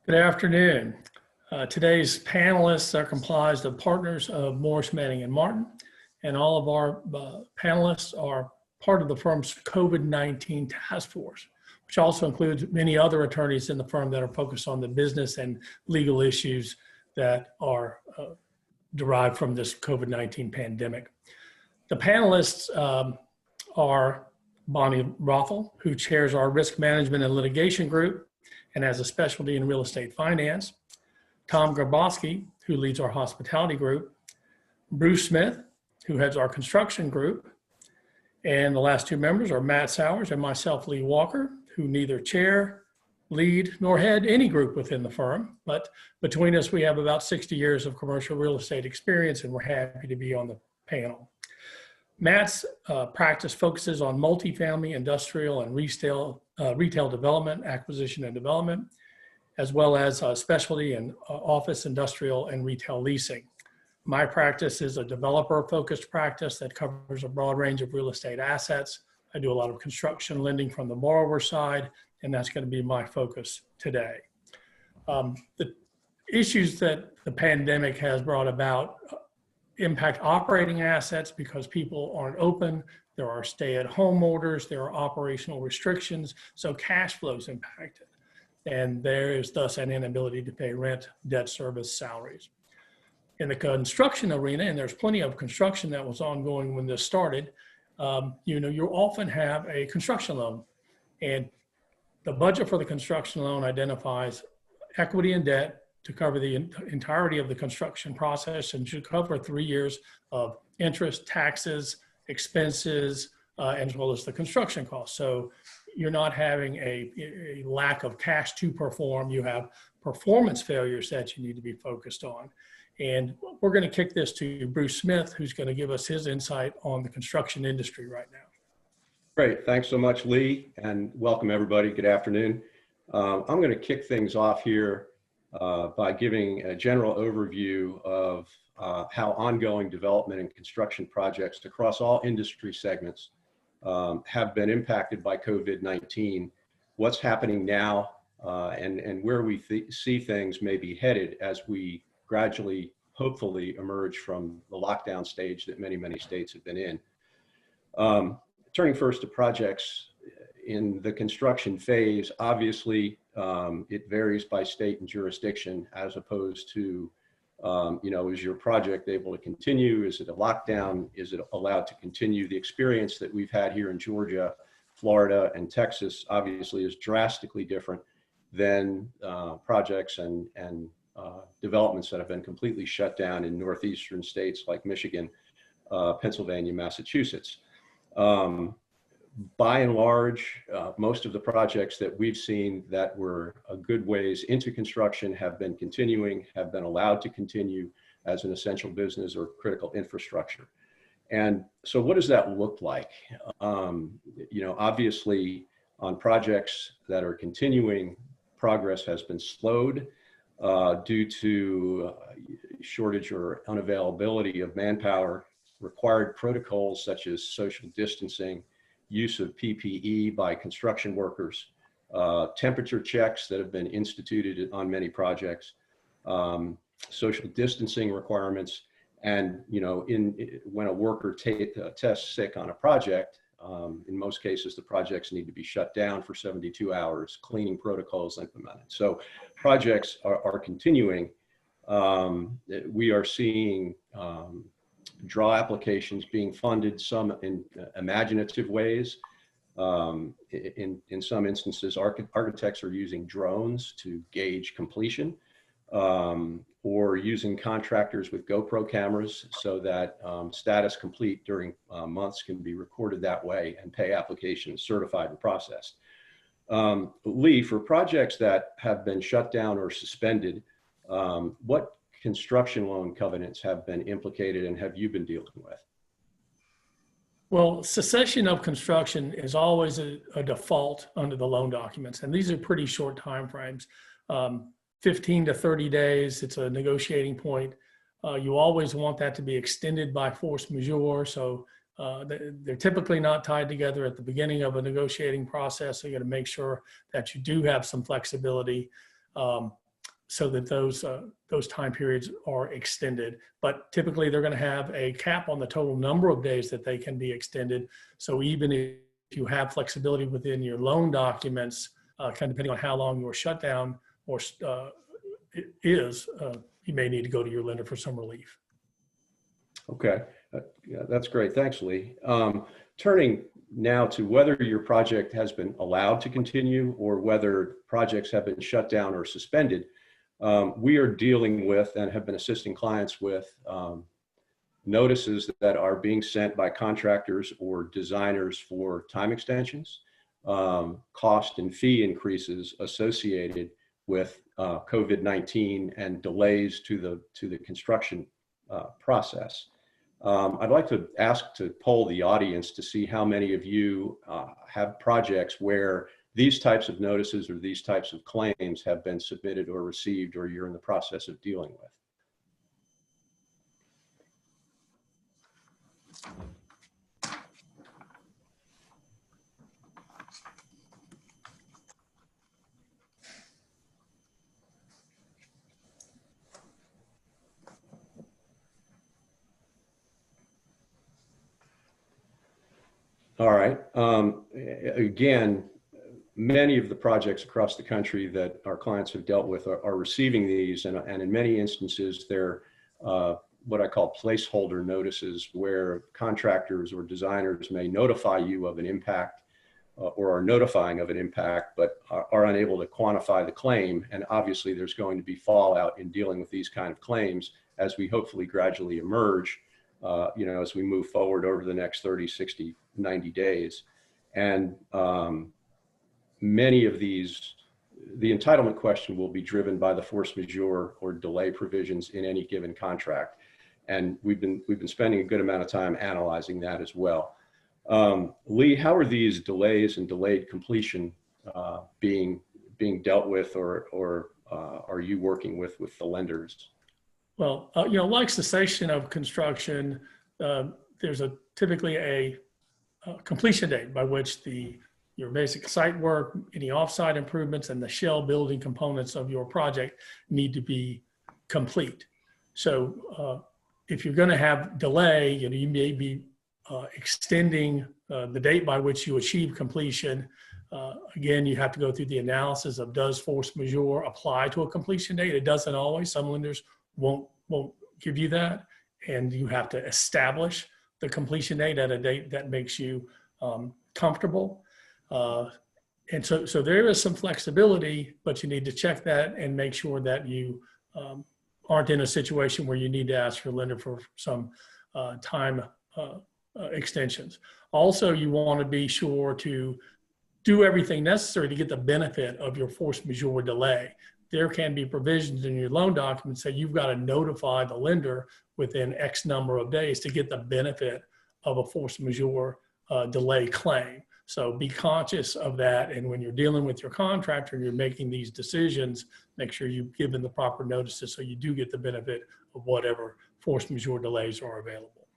Good afternoon. Today's panelists are comprised of partners of Morris, Manning and Martin, and all of our panelists are part of the firm's COVID-19 task force, which also includes many other attorneys in the firm that are focused on the business and legal issues that are derived from this COVID-19 pandemic. The panelists are Bonnie Rothel, who chairs our risk management and litigation group and has a specialty in real estate finance; Tom Grabowski, who leads our hospitality group; Bruce Smith, who heads our construction group; and the last two members are Matt Sowers and myself, Lee Walker, who neither chair, lead, nor head any group within the firm. But between us, we have about 60 years of commercial real estate experience, and we're happy to be on the panel. Matt's practice focuses on multifamily, industrial, and retail development, acquisition and development, as well as specialty in office, industrial, and retail leasing. My practice is a developer-focused practice that covers a broad range of real estate assets. I do a lot of construction lending from the borrower side, and that's going to be my focus today. The issues that the pandemic has brought about impact operating assets because people aren't open. There are stay-at-home orders, there are operational restrictions, so cash flow is impacted. And there is thus an inability to pay rent, debt service, salaries. In the construction arena, and there's plenty of construction that was ongoing when this started, you often have a construction loan. And the budget for the construction loan identifies equity and debt to cover the entirety of the construction process and should cover 3 years of interest, taxes, expenses, as well as the construction costs. So you're not having a lack of cash to perform. You have performance failures that you need to be focused on. And we're going to kick this to Bruce Smith, who's going to give us his insight on the construction industry right now. Great. Thanks so much, Lee, and welcome everybody. Good afternoon. I'm going to kick things off here by giving a general overview of how ongoing development and construction projects across all industry segments have been impacted by COVID-19, what's happening now, and where we see things may be headed as we gradually, hopefully, emerge from the lockdown stage that many, many states have been in. Turning first to projects in the construction phase, obviously, it varies by state and jurisdiction as opposed to, is your project able to continue? Is it a lockdown? Is it allowed to continue? The experience that we've had here in Georgia, Florida, and Texas obviously is drastically different than projects and developments that have been completely shut down in northeastern states like Michigan, Pennsylvania, Massachusetts. By and large, most of the projects that we've seen that were a good ways into construction have been continuing, have been allowed to continue as an essential business or critical infrastructure. And so what does that look like? Obviously on projects that are continuing, progress has been slowed due to shortage or unavailability of manpower, required protocols such as social distancing, use of PPE by construction workers, temperature checks that have been instituted on many projects, social distancing requirements, and when a worker tests sick on a project, in most cases the projects need to be shut down for 72 hours, cleaning protocols implemented. So projects are continuing. We are seeing draw applications being funded, some in imaginative ways. In some instances, architects are using drones to gauge completion, or using contractors with GoPro cameras so that status complete during months can be recorded that way and pay applications certified and processed. Lee, for projects that have been shut down or suspended, what construction loan covenants have been implicated and have you been dealing with? Well, cessation of construction is always a default under the loan documents, and these are pretty short time frames, 15 to 30 days. It's a negotiating point. You always want that to be extended by force majeure, so they're typically not tied together at the beginning of a negotiating process, so you got to make sure that you do have some flexibility. so that those time periods are extended. But typically they're going to have a cap on the total number of days that they can be extended. So even if you have flexibility within your loan documents, kind of depending on how long your shutdown or is, you may need to go to your lender for some relief. Okay, yeah, that's great. Thanks, Lee. Turning now to whether your project has been allowed to continue or whether projects have been shut down or suspended. We are dealing with and have been assisting clients with notices that are being sent by contractors or designers for time extensions, cost and fee increases associated with COVID-19 and delays to the construction process. I'd like to ask to poll the audience to see how many of you have projects where these types of notices or these types of claims have been submitted or received, or you're in the process of dealing with. All right. Again, many of the projects across the country that our clients have dealt with are receiving these, and in many instances, they're what I call placeholder notices, where contractors or designers may notify you of an impact or are notifying of an impact, but are unable to quantify the claim. And obviously, there's going to be fallout in dealing with these kind of claims as we hopefully gradually emerge, as we move forward over the next 30, 60, 90 days. And many of these, the entitlement question will be driven by the force majeure or delay provisions in any given contract. And we've been spending a good amount of time analyzing that as well. Lee, how are these delays and delayed completion being dealt with, or are you working with the lenders? Well, like cessation of construction, there's typically a completion date by which your basic site work, any offsite improvements, and the shell building components of your project need to be complete. So if you're going to have delay, you may be extending the date by which you achieve completion. Again, you have to go through the analysis of, does force majeure apply to a completion date? It doesn't always. Some lenders won't give you that, and you have to establish the completion date at a date that makes you comfortable. And so there is some flexibility, but you need to check that and make sure that you aren't in a situation where you need to ask your lender for some time extensions. Also, you want to be sure to do everything necessary to get the benefit of your force majeure delay. There can be provisions in your loan documents that you've got to notify the lender within X number of days to get the benefit of a force majeure delay claim. So be conscious of that. And when you're dealing with your contractor and you're making these decisions, make sure you've given the proper notices so you do get the benefit of whatever force majeure delays are available.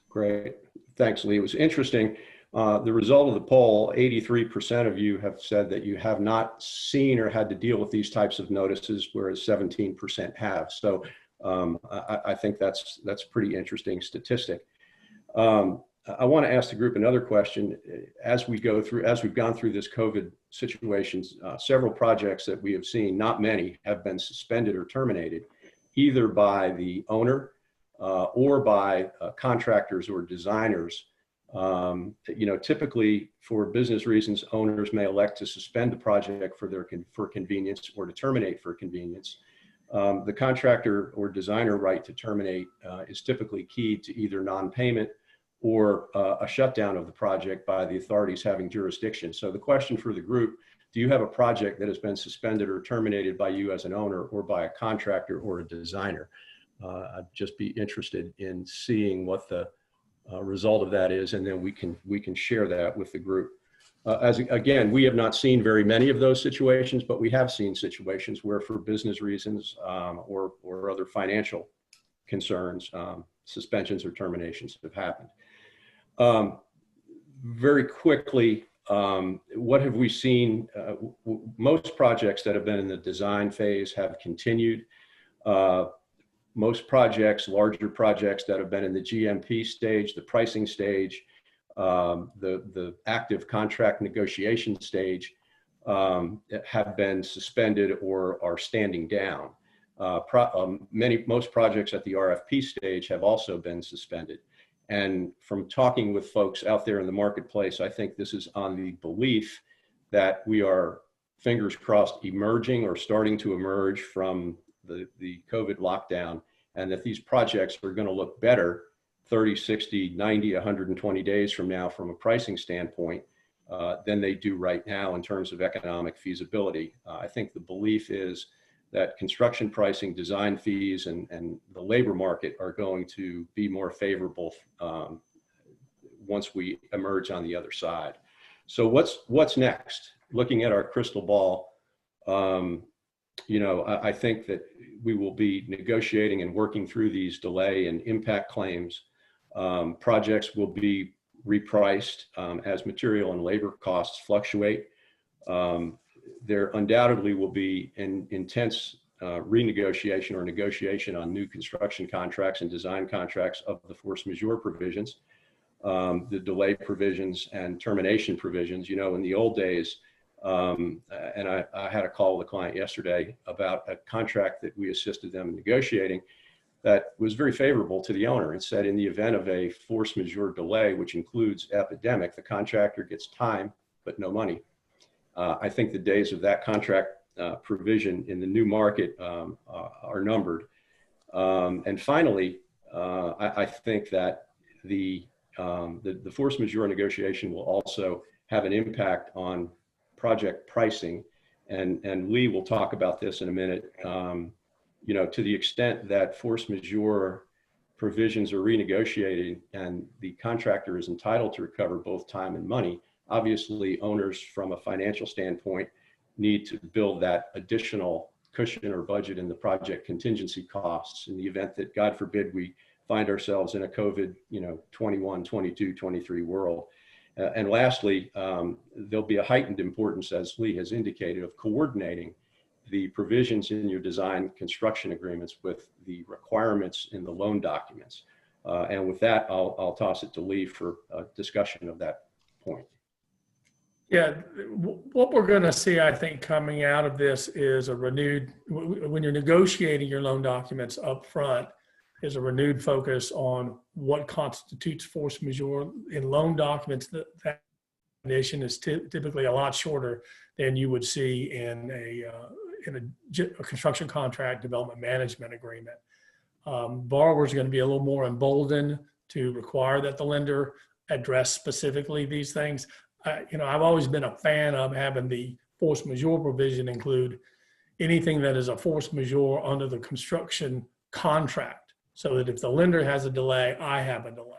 Great. Thanks, Lee. It was interesting. The result of the poll, 83% of you have said that you have not seen or had to deal with these types of notices, whereas 17% have. So I think that's a pretty interesting statistic. I want to ask the group another question. As we've gone through this COVID situations, several projects that we have seen, not many, have been suspended or terminated, either by the owner or by contractors or designers. Typically for business reasons, owners may elect to suspend the project for convenience or to terminate for convenience. The contractor or designer right to terminate is typically keyed to either non-payment or a shutdown of the project by the authorities having jurisdiction. So the question for the group, do you have a project that has been suspended or terminated by you as an owner or by a contractor or a designer? I'd just be interested in seeing what the result of that is, and then we can share that with the group. Again, we have not seen very many of those situations, but we have seen situations where, for business reasons or other financial concerns, suspensions or terminations have happened. Very quickly, What have we seen? Most projects that have been in the design phase have continued. Most projects, larger projects that have been in the GMP stage, the pricing stage, the active contract negotiation stage, have been suspended or are standing down. Most projects at the RFP stage have also been suspended. And from talking with folks out there in the marketplace, I think this is on the belief that we are, fingers crossed, emerging or starting to emerge from the COVID lockdown, and that these projects are going to look better 30, 60, 90, 120 days from now from a pricing standpoint than they do right now in terms of economic feasibility. I think the belief is that construction pricing, design fees, and the labor market are going to be more favorable once we emerge on the other side. So what's next? Looking at our crystal ball, I think that we will be negotiating and working through these delay and impact claims. Projects will be repriced as material and labor costs fluctuate. There undoubtedly will be an intense renegotiation or negotiation on new construction contracts and design contracts of the force majeure provisions, the delay provisions and termination provisions. In the old days, and I had a call with a client yesterday about a contract that we assisted them in negotiating that was very favorable to the owner. It said in the event of a force majeure delay, which includes epidemic, the contractor gets time, but no money. I think the days of that contract provision in the new market are numbered. And finally, I think that the force majeure negotiation will also have an impact on project pricing. And Lee will talk about this in a minute. To the extent that force majeure provisions are renegotiated and the contractor is entitled to recover both time and money, obviously owners from a financial standpoint need to build that additional cushion or budget in the project contingency costs in the event that, God forbid, we find ourselves in a COVID 21, 22, 23 world. And lastly, there'll be a heightened importance, as Lee has indicated, of coordinating the provisions in your design construction agreements with the requirements in the loan documents. And with that, I'll toss it to Lee for a discussion of that point. Yeah, what we're going to see, I think, coming out of this is a renewed, when you're negotiating your loan documents up front, is a renewed focus on what constitutes force majeure. In loan documents, that definition is typically a lot shorter than you would see in a construction contract development management agreement. Borrowers are going to be a little more emboldened to require that the lender address specifically these things. I've always been a fan of having the force majeure provision include anything that is a force majeure under the construction contract, so that if the lender has a delay, I have a delay.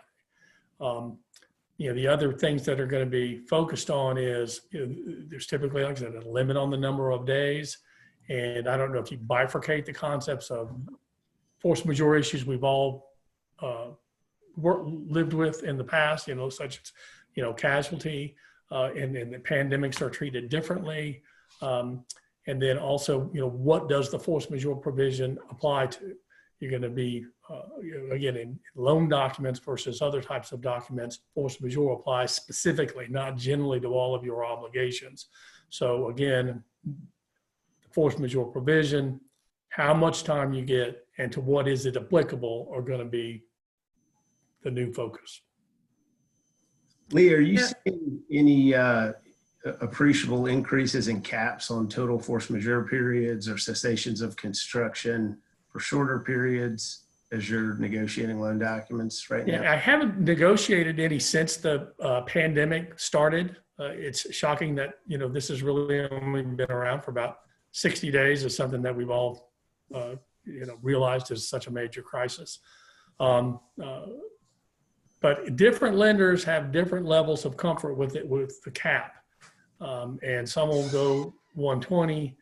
The other things that are going to be focused on is there's typically, like I said, a limit on the number of days. And I don't know if you bifurcate the concepts of force majeure issues we've all lived with in the past, such as, casualty, and the pandemics are treated differently. And then also, what does the force majeure provision apply to? You're going to be, again, in loan documents versus other types of documents, force majeure applies specifically, not generally to all of your obligations. So again, the force majeure provision, how much time you get, and to what is it applicable are going to be the new focus. Lee, are you seeing any appreciable increases in caps on total force majeure periods or cessations of construction for shorter periods as you're negotiating loan documents right now? Yeah, I haven't negotiated any since the pandemic started. It's shocking that, this has really only been around for about 60 days is something that we've all, realized is such a major crisis. But different lenders have different levels of comfort with it, with the cap. And some will go 120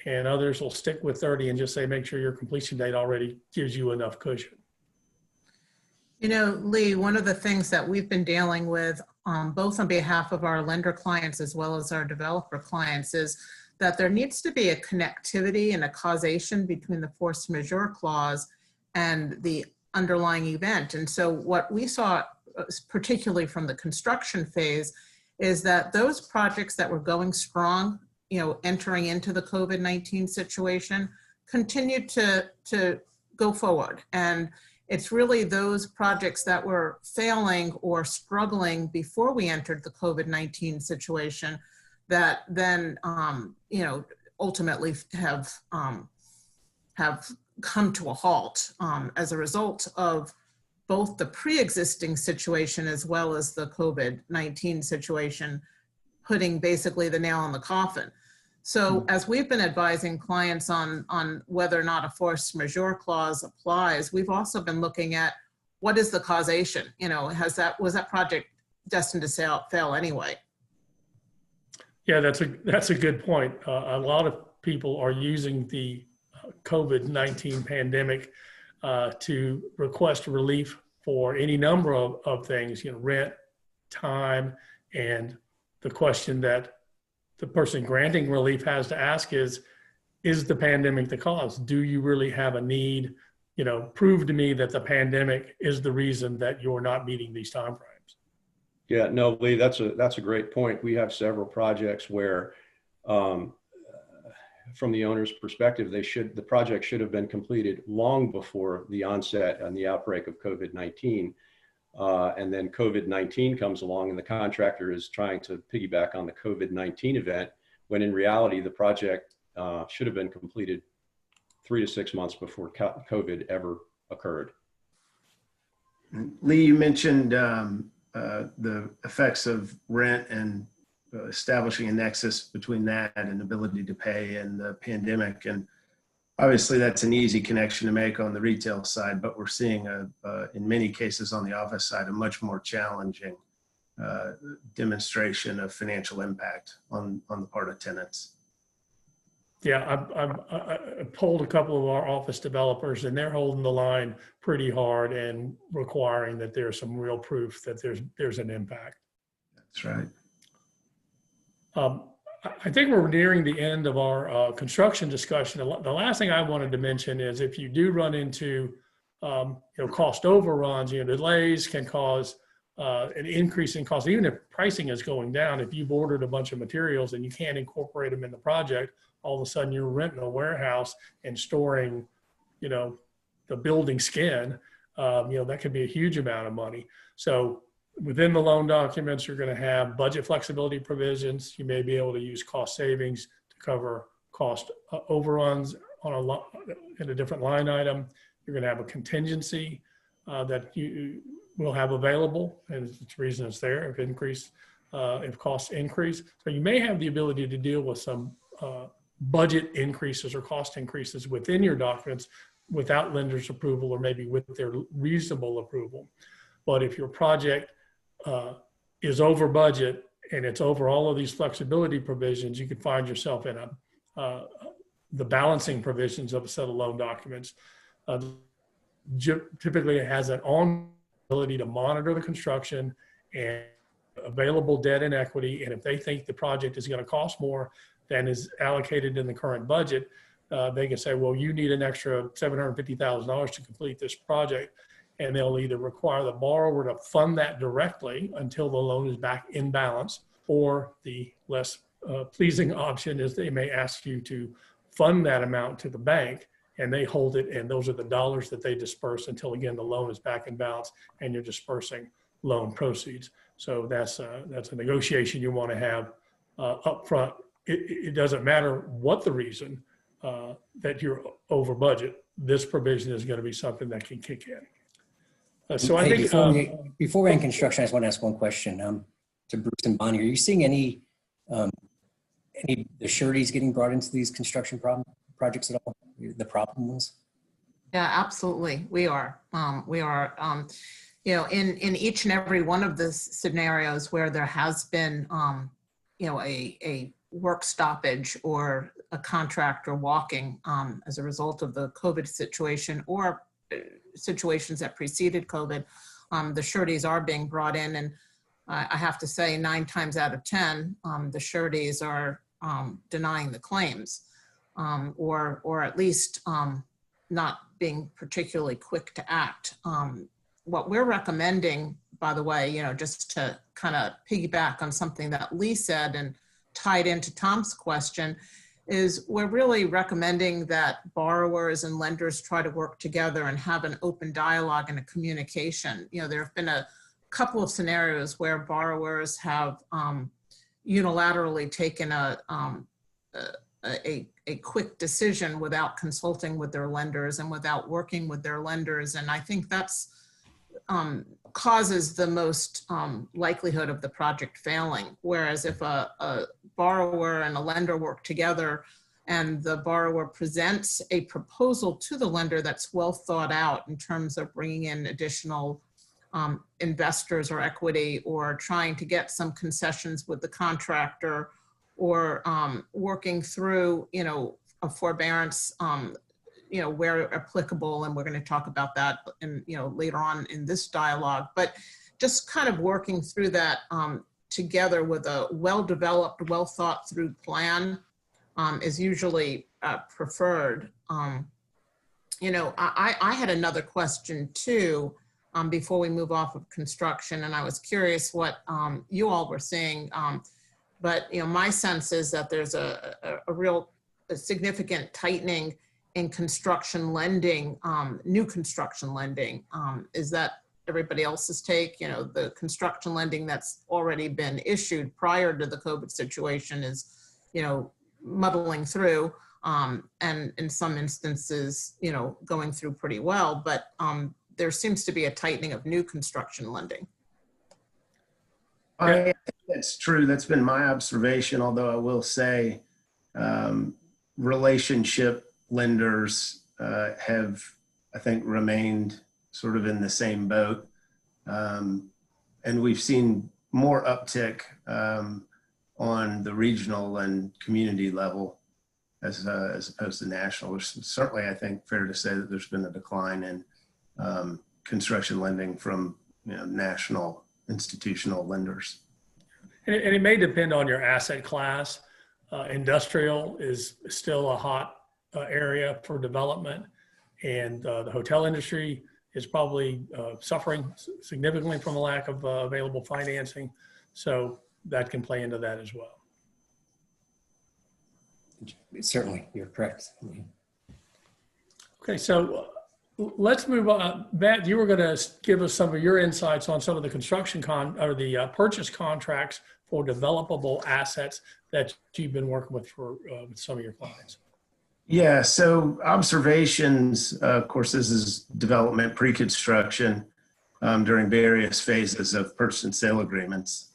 and others will stick with 30 and just say, make sure your completion date already gives you enough cushion. Lee, one of the things that we've been dealing with both on behalf of our lender clients as well as our developer clients, is that there needs to be a connectivity and a causation between the force majeure clause and the underlying event. And so what we saw, particularly from the construction phase, is that those projects that were going strong, entering into the COVID-19 situation, continued to go forward. And it's really those projects that were failing or struggling before we entered the COVID-19 situation that then, ultimately have come to a halt as a result of both the pre-existing situation as well as the COVID-19 situation, putting basically the nail in the coffin. So as we've been advising clients on whether or not a force majeure clause applies, we've also been looking at what is the causation? Was that project destined to fail anyway? Yeah, that's a good point. A lot of people are using the COVID-19 pandemic to request relief for any number of things, rent, time, and the question that the person granting relief has to ask is the pandemic the cause? Do you really have a need? Prove to me that the pandemic is the reason that you're not meeting these timeframes. Yeah, no, Lee, that's a great point. We have several projects where, from the owner's perspective, the project should have been completed long before the onset and the outbreak of COVID-19. And then COVID-19 comes along and the contractor is trying to piggyback on the COVID-19 event, when in reality, the project should have been completed 3 to 6 months before COVID ever occurred. Lee, you mentioned the effects of rent and establishing a nexus between that and ability to pay and the pandemic. And obviously that's an easy connection to make on the retail side, but we're seeing in many cases on the office side, a much more challenging demonstration of financial impact on the part of tenants. Yeah, I polled a couple of our office developers and they're holding the line pretty hard and requiring that there's some real proof that there's an impact. That's right. I think we're nearing the end of our construction discussion. The last thing I wanted to mention is if you do run into cost overruns, delays can cause an increase in cost. Even if pricing is going down, if you've ordered a bunch of materials and you can't incorporate them in the project, all of a sudden you're renting a warehouse and storing, the building skin, that could be a huge amount of money. So within the loan documents, you're going to have budget flexibility provisions. You may be able to use cost savings to cover cost overruns in a different line item. You're going to have a contingency that you will have available, and it's the reason it's there if costs increase. So you may have the ability to deal with some budget increases or cost increases within your documents without lender's approval or maybe with their reasonable approval. But if your project is over budget and it's over all of these flexibility provisions, you could find yourself in the balancing provisions of a set of loan documents. Typically it has an on ability to monitor the construction and available debt and equity. And if they think the project is going to cost more than is allocated in the current budget, they can say, well, you need an extra $750,000 to complete this project. And they'll either require the borrower to fund that directly until the loan is back in balance, or the less pleasing option is they may ask you to fund that amount to the bank and they hold it, and those are the dollars that they disperse until, again, the loan is back in balance and you're dispersing loan proceeds. So that's a negotiation you want to have up front. It doesn't matter what the reason that you're over budget, this provision is going to be something that can kick in. So I think before we end construction, I just want to ask one question to Bruce and Bonnie. Are you seeing any the sureties getting brought into these construction projects at all? The problem ones? Yeah, absolutely. We are. In each and every one of the scenarios where there has been, a work stoppage or a contractor walking as a result of the COVID situation or situations that preceded COVID, the sureties are being brought in. And I have to say 9 times out of 10, the sureties are denying the claims, or at least not being particularly quick to act. What we're recommending, by the way, just to kind of piggyback on something that Lee said and tied into Tom's question, is we're really recommending that borrowers and lenders try to work together and have an open dialogue and a communication. There have been a couple of scenarios where borrowers have unilaterally taken a quick decision without consulting with their lenders and without working with their lenders. And I think that's causes the most likelihood of the project failing. Whereas if a borrower and a lender work together and the borrower presents a proposal to the lender that's well thought out in terms of bringing in additional investors or equity, or trying to get some concessions with the contractor, or working through, a forbearance, where applicable, and we're going to talk about that in, later on in this dialogue, but just kind of working through that together with a well-developed, well-thought-through plan is usually preferred. I had another question too, before we move off of construction, and I was curious what you all were seeing. But my sense is that there's a real significant tightening in construction lending, new construction lending. Is that everybody else's take? The construction lending that's already been issued prior to the COVID situation is, muddling through, and in some instances, going through pretty well. But there seems to be a tightening of new construction lending. I think that's true. That's been my observation, although I will say relationship lenders have, I think, remained sort of in the same boat. And we've seen more uptick on the regional and community level as opposed to national. Which certainly, I think, fair to say that there's been a decline in construction lending from national institutional lenders. And it may depend on your asset class. Industrial is still a hot area for development, and the hotel industry is probably suffering significantly from a lack of available financing. So that can play into that as well. Certainly, you're correct. Okay, so let's move on. Matt, you were going to give us some of your insights on some of the construction or the purchase contracts for developable assets that you've been working with for with some of your clients. Yeah, so observations, of course, this is development pre-construction during various phases of purchase and sale agreements.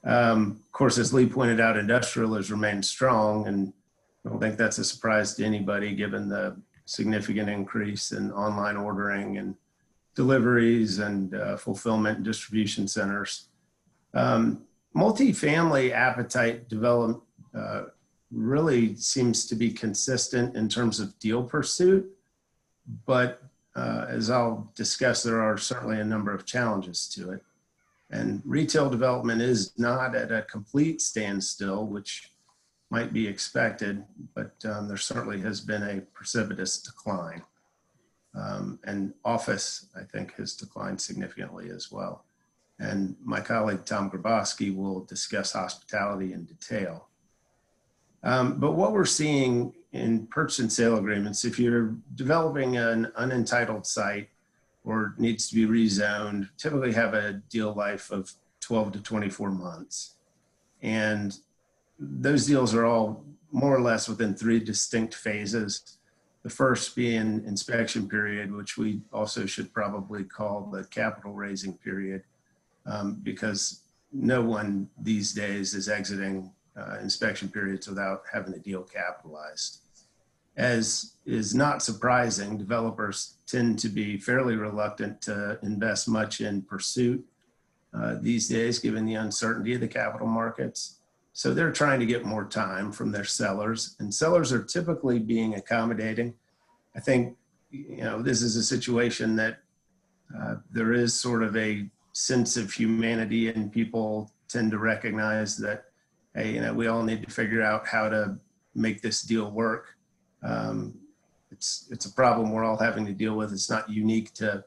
Of course, as Lee pointed out, industrial has remained strong, and I don't think that's a surprise to anybody given the significant increase in online ordering and deliveries and fulfillment and distribution centers. Multifamily appetite development really seems to be consistent in terms of deal pursuit, but as I'll discuss, there are certainly a number of challenges to it. And retail development is not at a complete standstill, which might be expected, but there certainly has been a precipitous decline. And office, I think, has declined significantly as well. And my colleague, Tom Grabowski, will discuss hospitality in detail. But what we're seeing in purchase and sale agreements, if you're developing an unentitled site or needs to be rezoned, typically have a deal life of 12 to 24 months. And those deals are all more or less within 3 distinct phases. The first being inspection period, which we also should probably call the capital raising period, because no one these days is exiting inspection periods without having the deal capitalized. As is not surprising, developers tend to be fairly reluctant to invest much in pursuit these days, given the uncertainty of the capital markets. So they're trying to get more time from their sellers, and sellers are typically being accommodating. I think, this is a situation that there is sort of a sense of humanity, and people tend to recognize that, hey, we all need to figure out how to make this deal work. It's a problem we're all having to deal with. It's not unique to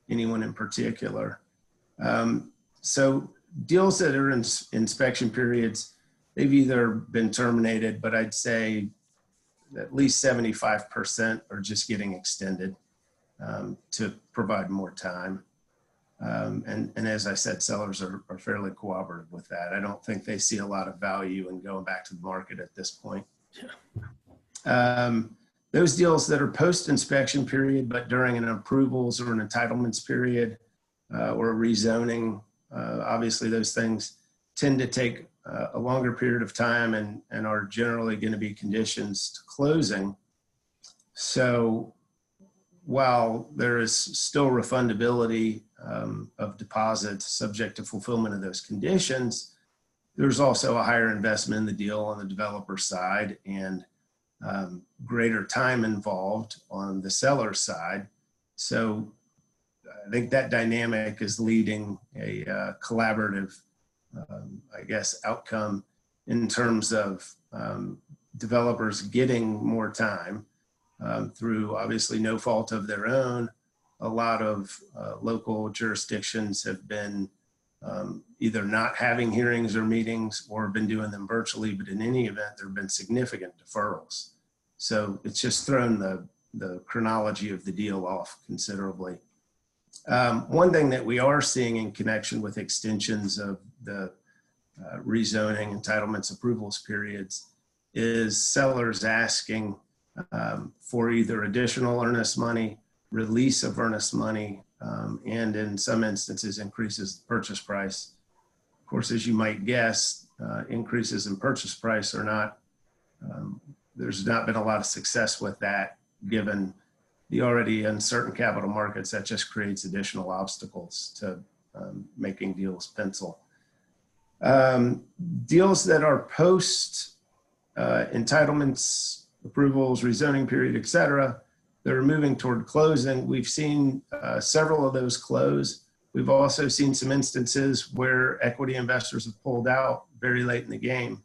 anyone in particular. So deals that are in inspection periods, they've either been terminated, but I'd say at least 75% are just getting extended to provide more time. And as I said, sellers are fairly cooperative with that. I don't think they see a lot of value in going back to the market at this point. Those deals that are post-inspection period, but during an approvals or an entitlements period or a rezoning, obviously those things tend to take a longer period of time and are generally going to be conditions to closing. So while there is still refundability of deposits subject to fulfillment of those conditions, there's also a higher investment in the deal on the developer side and greater time involved on the seller side. So I think that dynamic is leading a collaborative, I guess, outcome in terms of developers getting more time through obviously no fault of their own. A lot of local jurisdictions have been either not having hearings or meetings or been doing them virtually, but in any event, there have been significant deferrals. So it's just thrown the chronology of the deal off considerably. One thing that we are seeing in connection with extensions of the rezoning entitlements approvals periods is sellers asking for either additional earnest money, release of earnest money, and in some instances increases the purchase price. Of course, as you might guess, increases in purchase price are not, there's not been a lot of success with that given the already uncertain capital markets. That just creates additional obstacles to making deals pencil. Deals that are post entitlements, approvals, rezoning period, et cetera, that are moving toward closing. We've seen several of those close. We've also seen some instances where equity investors have pulled out very late in the game.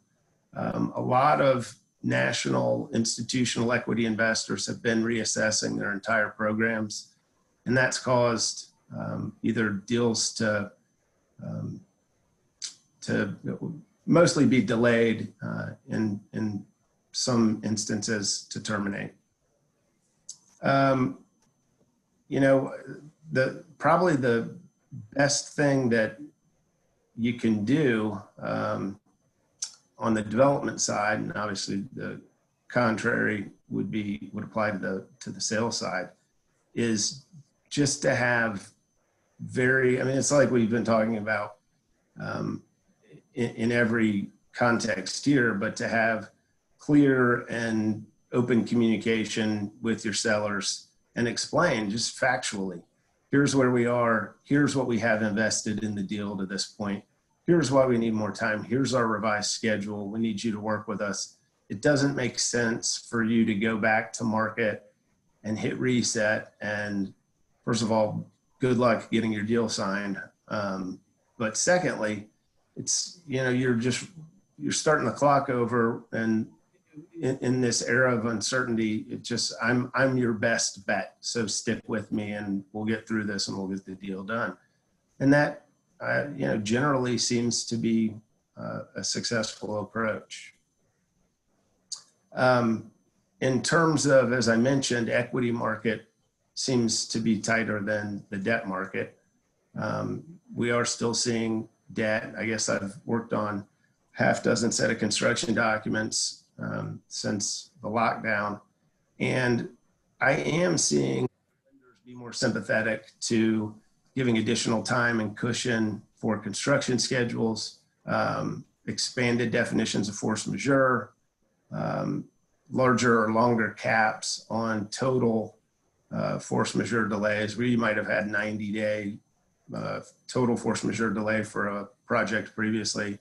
A lot of national institutional equity investors have been reassessing their entire programs, and that's caused either deals to mostly be delayed, in some instances to terminate. Probably the best thing that you can do on the development side, and obviously the contrary would apply to the sales side, is just to have it's like we've been talking about in every context here, but to have clear and open communication with your sellers and explain just factually, here's where we are, here's what we have invested in the deal to this point, here's why we need more time, here's our revised schedule, we need you to work with us. It doesn't make sense for you to go back to market and hit reset. And first of all, good luck getting your deal signed. But secondly, it's, you're starting the clock over, and in this era of uncertainty, it just, I'm your best bet. So stick with me and we'll get through this and we'll get the deal done. And that, generally seems to be a successful approach. In terms of, as I mentioned, equity market seems to be tighter than the debt market. We are still seeing debt. I guess I've worked on half dozen set of construction documents since the lockdown. And I am seeing lenders be more sympathetic to giving additional time and cushion for construction schedules, expanded definitions of force majeure, larger or longer caps on total force majeure delays, where you might have had 90-day total force majeure delay for a project previously.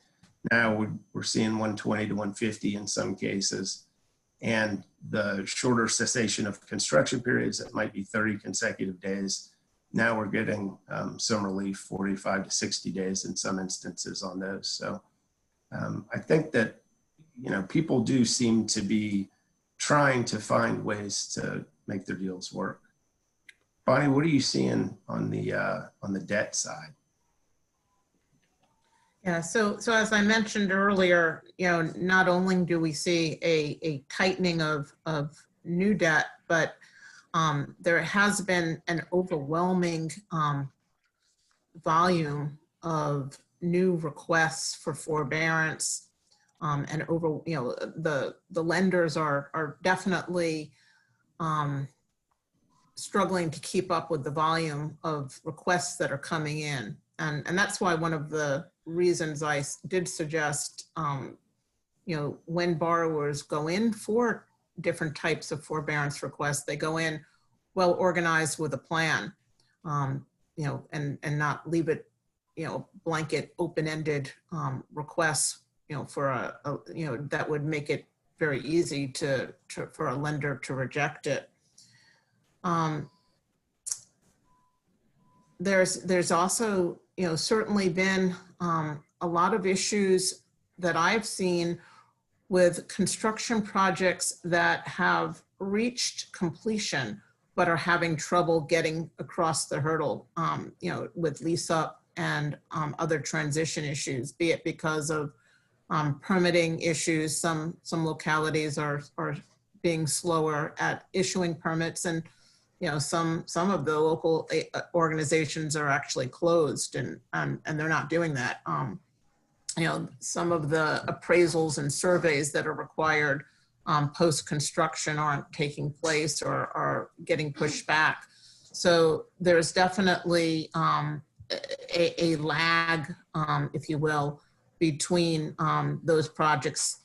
Now we're seeing 120 to 150 in some cases. And the shorter cessation of construction periods, that might be 30 consecutive days. now we're getting some relief, 45 to 60 days in some instances on those. So I think that, people do seem to be trying to find ways to make their deals work. Bonnie, what are you seeing on the debt side? Yeah, so as I mentioned earlier, not only do we see a tightening of new debt, but there has been an overwhelming volume of new requests for forbearance, and the lenders are definitely struggling to keep up with the volume of requests that are coming in. And that's why one of the reasons I did suggest, when borrowers go in for different types of forbearance requests, they go in well organized with a plan, and not leave it, blanket open-ended requests, for that would make it very easy for a lender to reject it. There's also, certainly been a lot of issues that I've seen with construction projects that have reached completion, but are having trouble getting across the hurdle, with lease up and other transition issues, be it because of permitting issues. Some localities are being slower at issuing permits, and some of the local organizations are actually closed, and they're not doing that. Some of the appraisals and surveys that are required post-construction aren't taking place or are getting pushed back. So there's definitely a lag, if you will, between those projects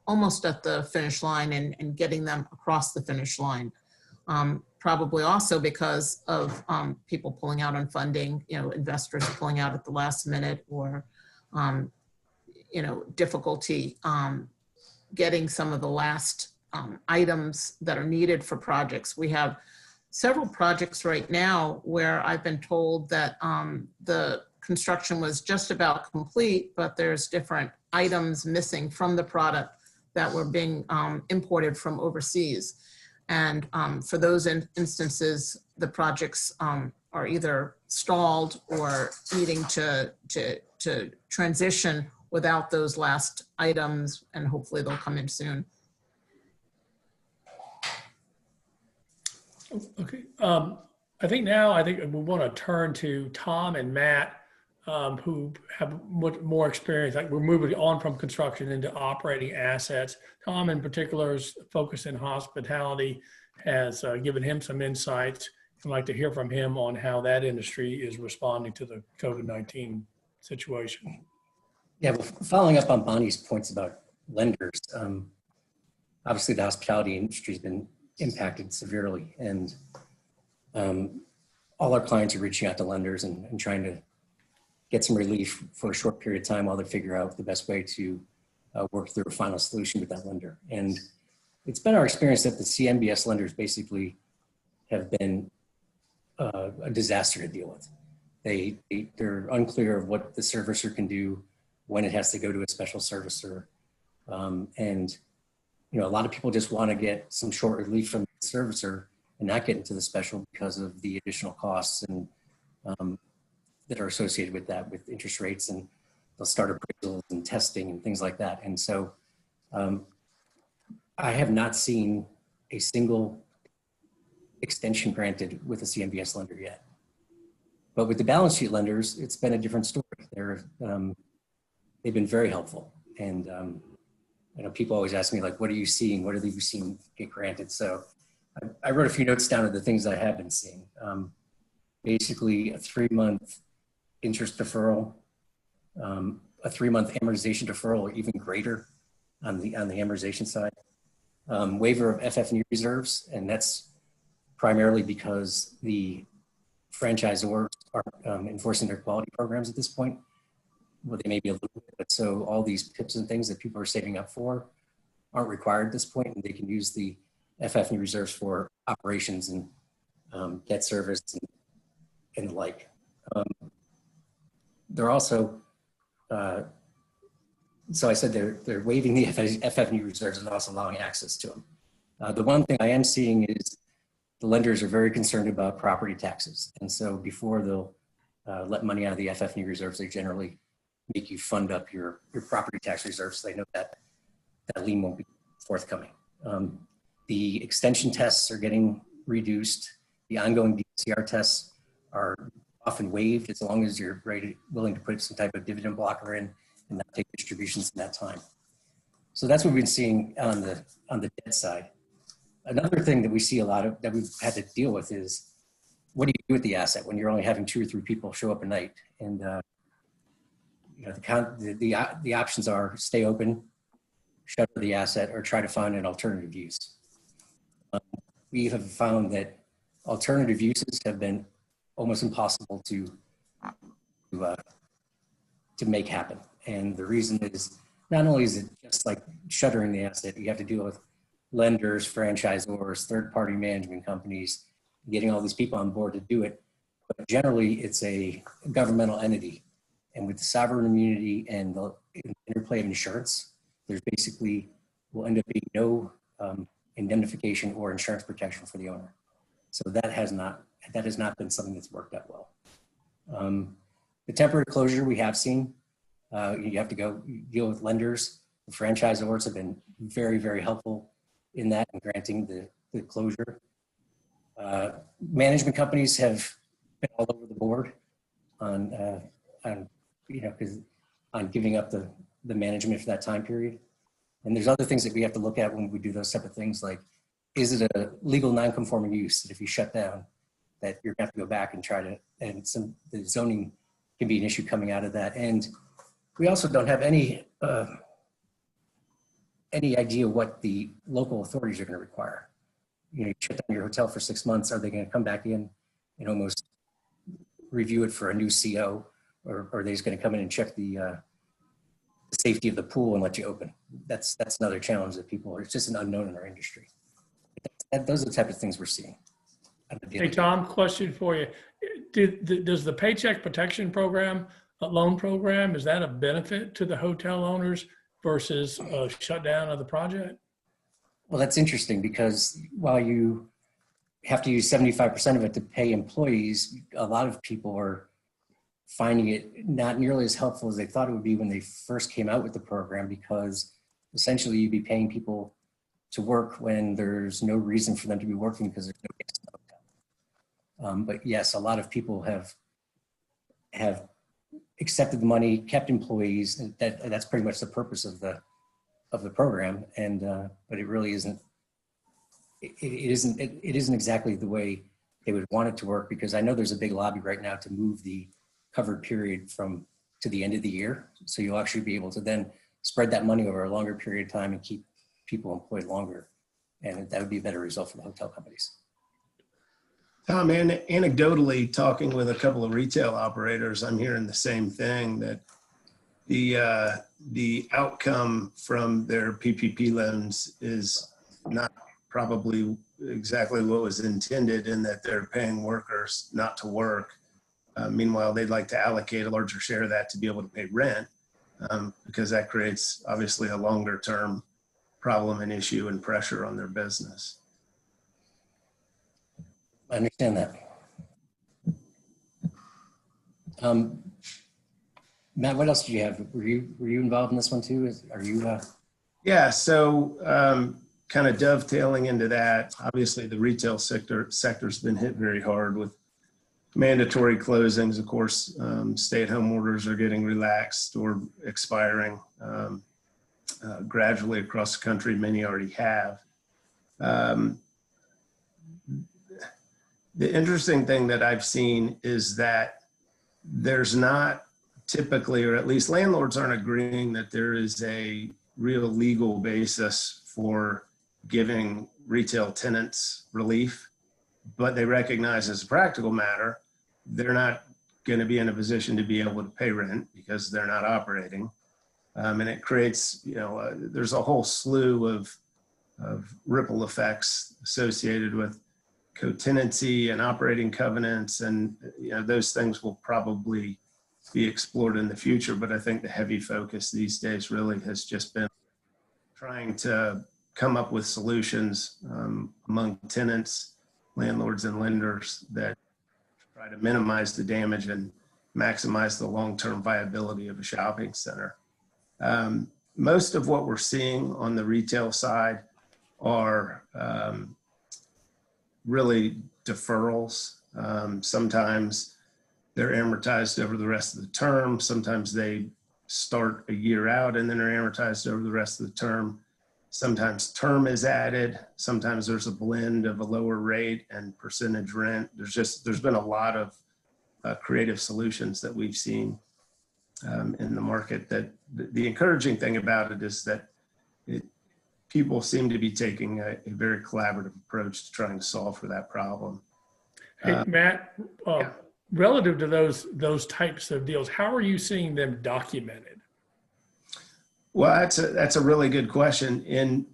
almost at the finish line and getting them across the finish line. Probably also because of people pulling out on funding, investors pulling out at the last minute, or difficulty getting some of the last items that are needed for projects. We have several projects right now where I've been told that the construction was just about complete, but there's different items missing from the product that were being imported from overseas. And for those instances, the projects are either stalled or needing to transition without those last items, and hopefully they'll come in soon. Okay. I think we want to turn to Tom and Matt, who have much more experience. Like, we're moving on from construction into operating assets. Tom in particular is focused in hospitality, has given him some insights. I'd like to hear from him on how that industry is responding to the COVID-19 situation. Yeah, well, following up on Bonnie's points about lenders, obviously the hospitality industry has been impacted severely, and all our clients are reaching out to lenders and trying to get some relief for a short period of time while they figure out the best way to work through a final solution with that lender. And it's been our experience that the CMBS lenders basically have been a disaster to deal with. They're unclear of what the servicer can do, when it has to go to a special servicer. And a lot of people just want to get some short relief from the servicer and not get into the special because of the additional costs and that are associated with that, with interest rates, and they'll start appraisals and testing and things like that. And so I have not seen a single extension granted with a CMBS lender yet. But with the balance sheet lenders, it's been a different story. They've been very helpful. And people always ask me, like, what are you seeing? What have you seen get granted? So I wrote a few notes down of the things I have been seeing. Basically, a 3-month interest deferral, a 3-month amortization deferral, or even greater on the amortization side. Waiver of FF&E reserves, and that's primarily because the franchisors are enforcing their quality programs at this point. Well, they may be a little bit, but so all these PIPs and things that people are saving up for aren't required at this point, and they can use the FF&E reserves for operations and debt service and and the like. They're also, so I said they're waiving the FF&E reserves and also allowing access to them. The one thing I am seeing is the lenders are very concerned about property taxes. And so before they'll let money out of the FF&E reserves, they generally make you fund up your property tax reserves so they know that that lien won't be forthcoming. The extension tests are getting reduced. The ongoing DCR tests are often waived as long as you're willing to put some type of dividend blocker in and not take distributions in that time. So that's what we've been seeing on the debt side. Another thing that we see a lot of that we've had to deal with is what do you do with the asset when you're only having 2 or 3 people show up at night? And you know, the options are stay open, shutter the asset, or try to find an alternative use. We have found that alternative uses have been almost impossible to make happen. And the reason is not only is it just like shuttering the asset, you have to deal with lenders, franchisors, third-party management companies, getting all these people on board to do it. But generally, it's a governmental entity. And with the sovereign immunity and the interplay of insurance, there's basically will end up being no indemnification or insurance protection for the owner. So that has not been something that's worked out well. The temporary closure we have seen, you have to go deal with lenders. The franchisors have been very, very helpful in that and granting the closure. Management companies have been all over the board on giving up the management for that time period. And there's other things that we have to look at when we do those type of things, like, is it a legal non-conforming use that if you shut down, that you're gonna have to go back and try to, and the zoning can be an issue coming out of that. And we also don't have any idea what the local authorities are gonna require. You know, you shut down your hotel for 6 months, are they gonna come back in and almost review it for a new CO, or are they just gonna come in and check the safety of the pool and let you open? That's another challenge that it's just an unknown in our industry. Those are the type of things we're seeing. Hey, Tom, question for you. Does the Paycheck Protection Program, loan program, is that a benefit to the hotel owners versus a shutdown of the project? Well, that's interesting because while you have to use 75% of it to pay employees, a lot of people are finding it not nearly as helpful as they thought it would be when they first came out with the program, because essentially you'd be paying people to work when there's no reason for them to be working because there's no guests in the hotel. But yes, a lot of people have accepted the money, kept employees, and that's pretty much the purpose of the program. And but it really isn't. It isn't exactly the way they would want it to work, because I know there's a big lobby right now to move the covered period to the end of the year. So you'll actually be able to then spread that money over a longer period of time and keep people employed longer. And that would be a better result for the hotel companies. Tom, anecdotally, talking with a couple of retail operators, I'm hearing the same thing, that the outcome from their PPP loans is not probably exactly what was intended, in that they're paying workers not to work. Meanwhile, they'd like to allocate a larger share of that to be able to pay rent, because that creates obviously a longer term problem and issue and pressure on their business. I understand that. Matt, what else do you have? Were you involved in this one too? Are you? Yeah, so kind of dovetailing into that, obviously the retail sector's been hit very hard with mandatory closings. Of course, stay-at-home orders are getting relaxed or expiring gradually across the country. Many already have. The interesting thing that I've seen is that there's not typically, or at least landlords aren't agreeing that there is a real legal basis for giving retail tenants relief, but they recognize as a practical matter, they're not going to be in a position to be able to pay rent because they're not operating. And it creates, there's a whole slew of ripple effects associated with co-tenancy and operating covenants, and those things will probably be explored in the future. But I think the heavy focus these days really has just been trying to come up with solutions among tenants, landlords, and lenders that try to minimize the damage and maximize the long-term viability of a shopping center. Most of what we're seeing on the retail side are really deferrals. Sometimes they're amortized over the rest of the term. Sometimes they start a year out and then are amortized over the rest of the term. Sometimes term is added. Sometimes there's a blend of a lower rate and percentage rent. There's been a lot of creative solutions that we've seen in the market. That the encouraging thing about it is that people seem to be taking a very collaborative approach to trying to solve for that problem. Hey, Matt, yeah. relative to those types of deals, how are you seeing them documented? Well, that's a really good question. In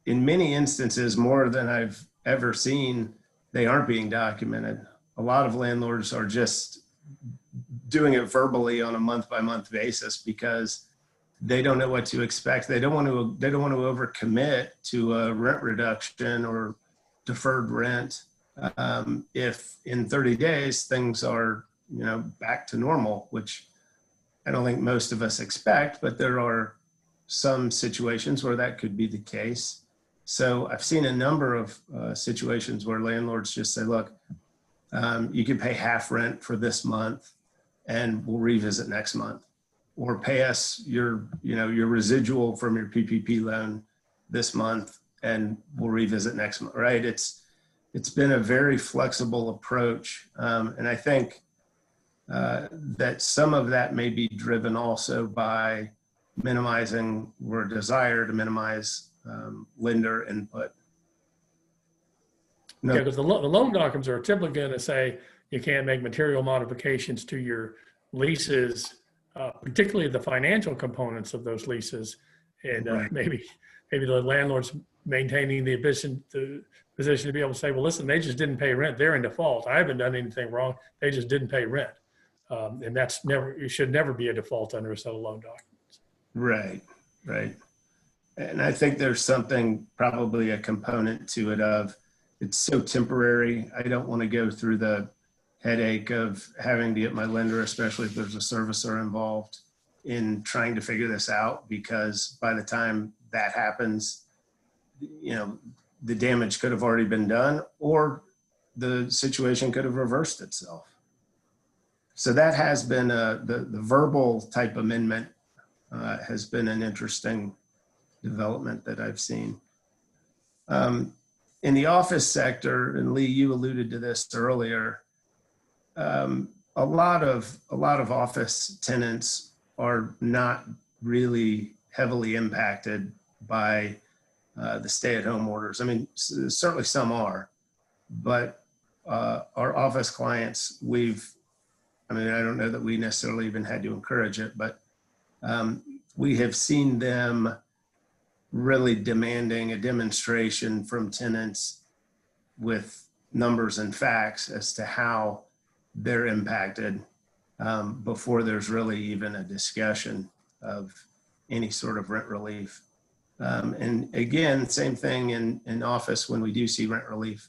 many instances, more than I've ever seen, they aren't being documented. A lot of landlords are just doing it verbally on a month-by-month basis because they don't know what to expect. They don't want to overcommit to a rent reduction or deferred rent if in 30 days things are back to normal, which I don't think most of us expect, but there are some situations where that could be the case. So I've seen a number of situations where landlords just say, look, you can pay half rent for this month and we'll revisit next month, or pay us your residual from your PPP loan this month and we'll revisit next month, right? It's been a very flexible approach. And I think that some of that may be driven also by minimizing or desire to minimize lender input. Yeah, because the loan documents are typically going to say you can't make material modifications to your leases, particularly the financial components of those leases. And Right. maybe the landlord's maintaining the position to be able to say, well, listen, they just didn't pay rent. They're in default. I haven't done anything wrong. They just didn't pay rent. And it should never be a default under a set of loan documents. Right. And I think there's something, probably a component to it of, it's so temporary. I don't want to go through the headache of having to get my lender, especially if there's a servicer involved, in trying to figure this out, because by the time that happens, the damage could have already been done or the situation could have reversed itself. So that has been the verbal type amendment has been an interesting development that I've seen. In the office sector, and Lee, you alluded to this earlier, a lot of office tenants are not really heavily impacted by the stay-at-home orders. I mean, certainly some are, but our office clients, I don't know that we necessarily even had to encourage it, but we have seen them really demanding a demonstration from tenants with numbers and facts as to how they're impacted before there's really even a discussion of any sort of rent relief. And again, same thing in office. When we do see rent relief,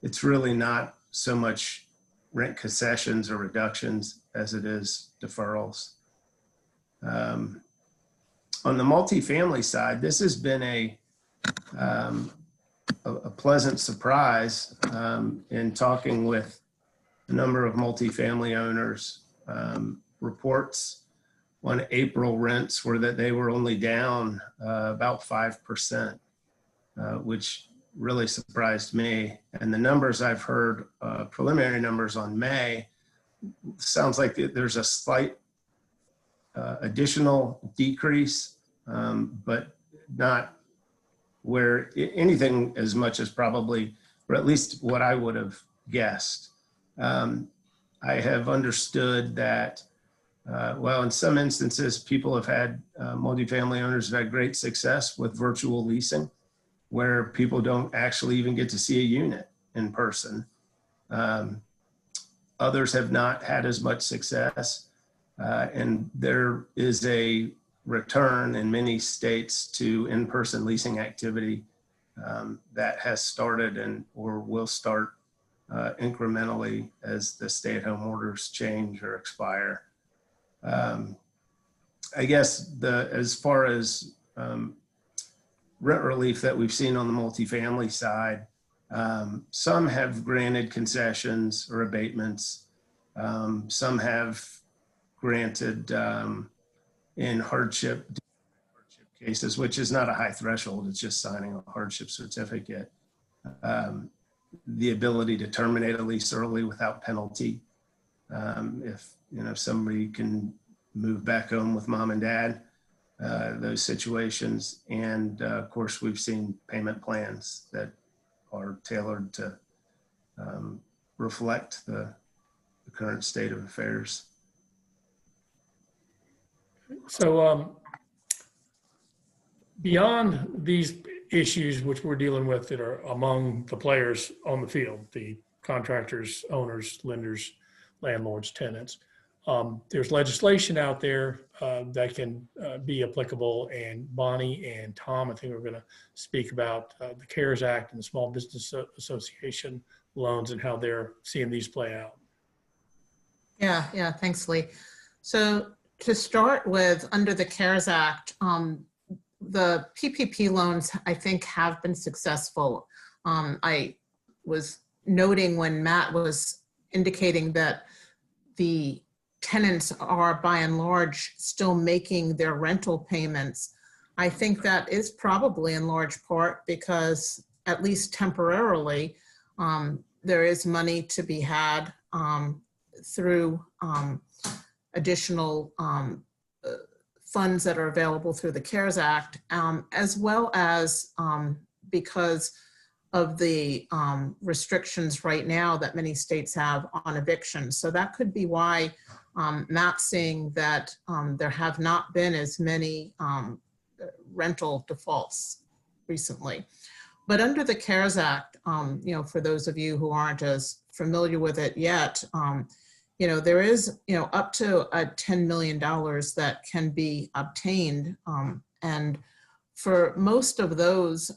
it's really not so much rent concessions or reductions as it is deferrals. On the multifamily side, this has been a pleasant surprise in talking with a number of multifamily owners. Reports on April rents were that they were only down about 5%, which really surprised me. And the numbers I've heard, preliminary numbers on May, sounds like there's a slight additional decrease, but not where anything as much as probably, or at least what I would have guessed. I have understood that, in some instances, people have had, multifamily owners have had great success with virtual leasing, where people don't actually even get to see a unit. in person. Others have not had as much success. And there is a return in many states to in-person leasing activity that has started and or will start incrementally as the stay-at-home orders change or expire. I guess as far as rent relief that we've seen on the multifamily side, some have granted concessions or abatements. Some have granted in hardship cases, which is not a high threshold. It's just signing a hardship certificate. The ability to terminate a lease early without penalty. If somebody can move back home with mom and dad, those situations. And of course, we've seen payment plans that are tailored to reflect the current state of affairs. So beyond these issues which we're dealing with that are among the players on the field, the contractors, owners, lenders, landlords, tenants, there's legislation out there that can be applicable, and Bonnie and Tom, I think we're going to speak about the CARES Act and the Small Business Association loans and how they're seeing these play out. Yeah, thanks, Lee. So to start with, under the CARES Act, the PPP loans, I think, have been successful. I was noting when Matt was indicating that the tenants are by and large still making their rental payments. I think that is probably in large part because, at least temporarily, there is money to be had through additional funds that are available through the CARES Act, as well as because of the restrictions right now that many states have on evictions. So that could be why Matt's seeing that there have not been as many rental defaults recently. But under the CARES Act, for those of you who aren't as familiar with it yet, there is, up to $10 million that can be obtained. And for most of those,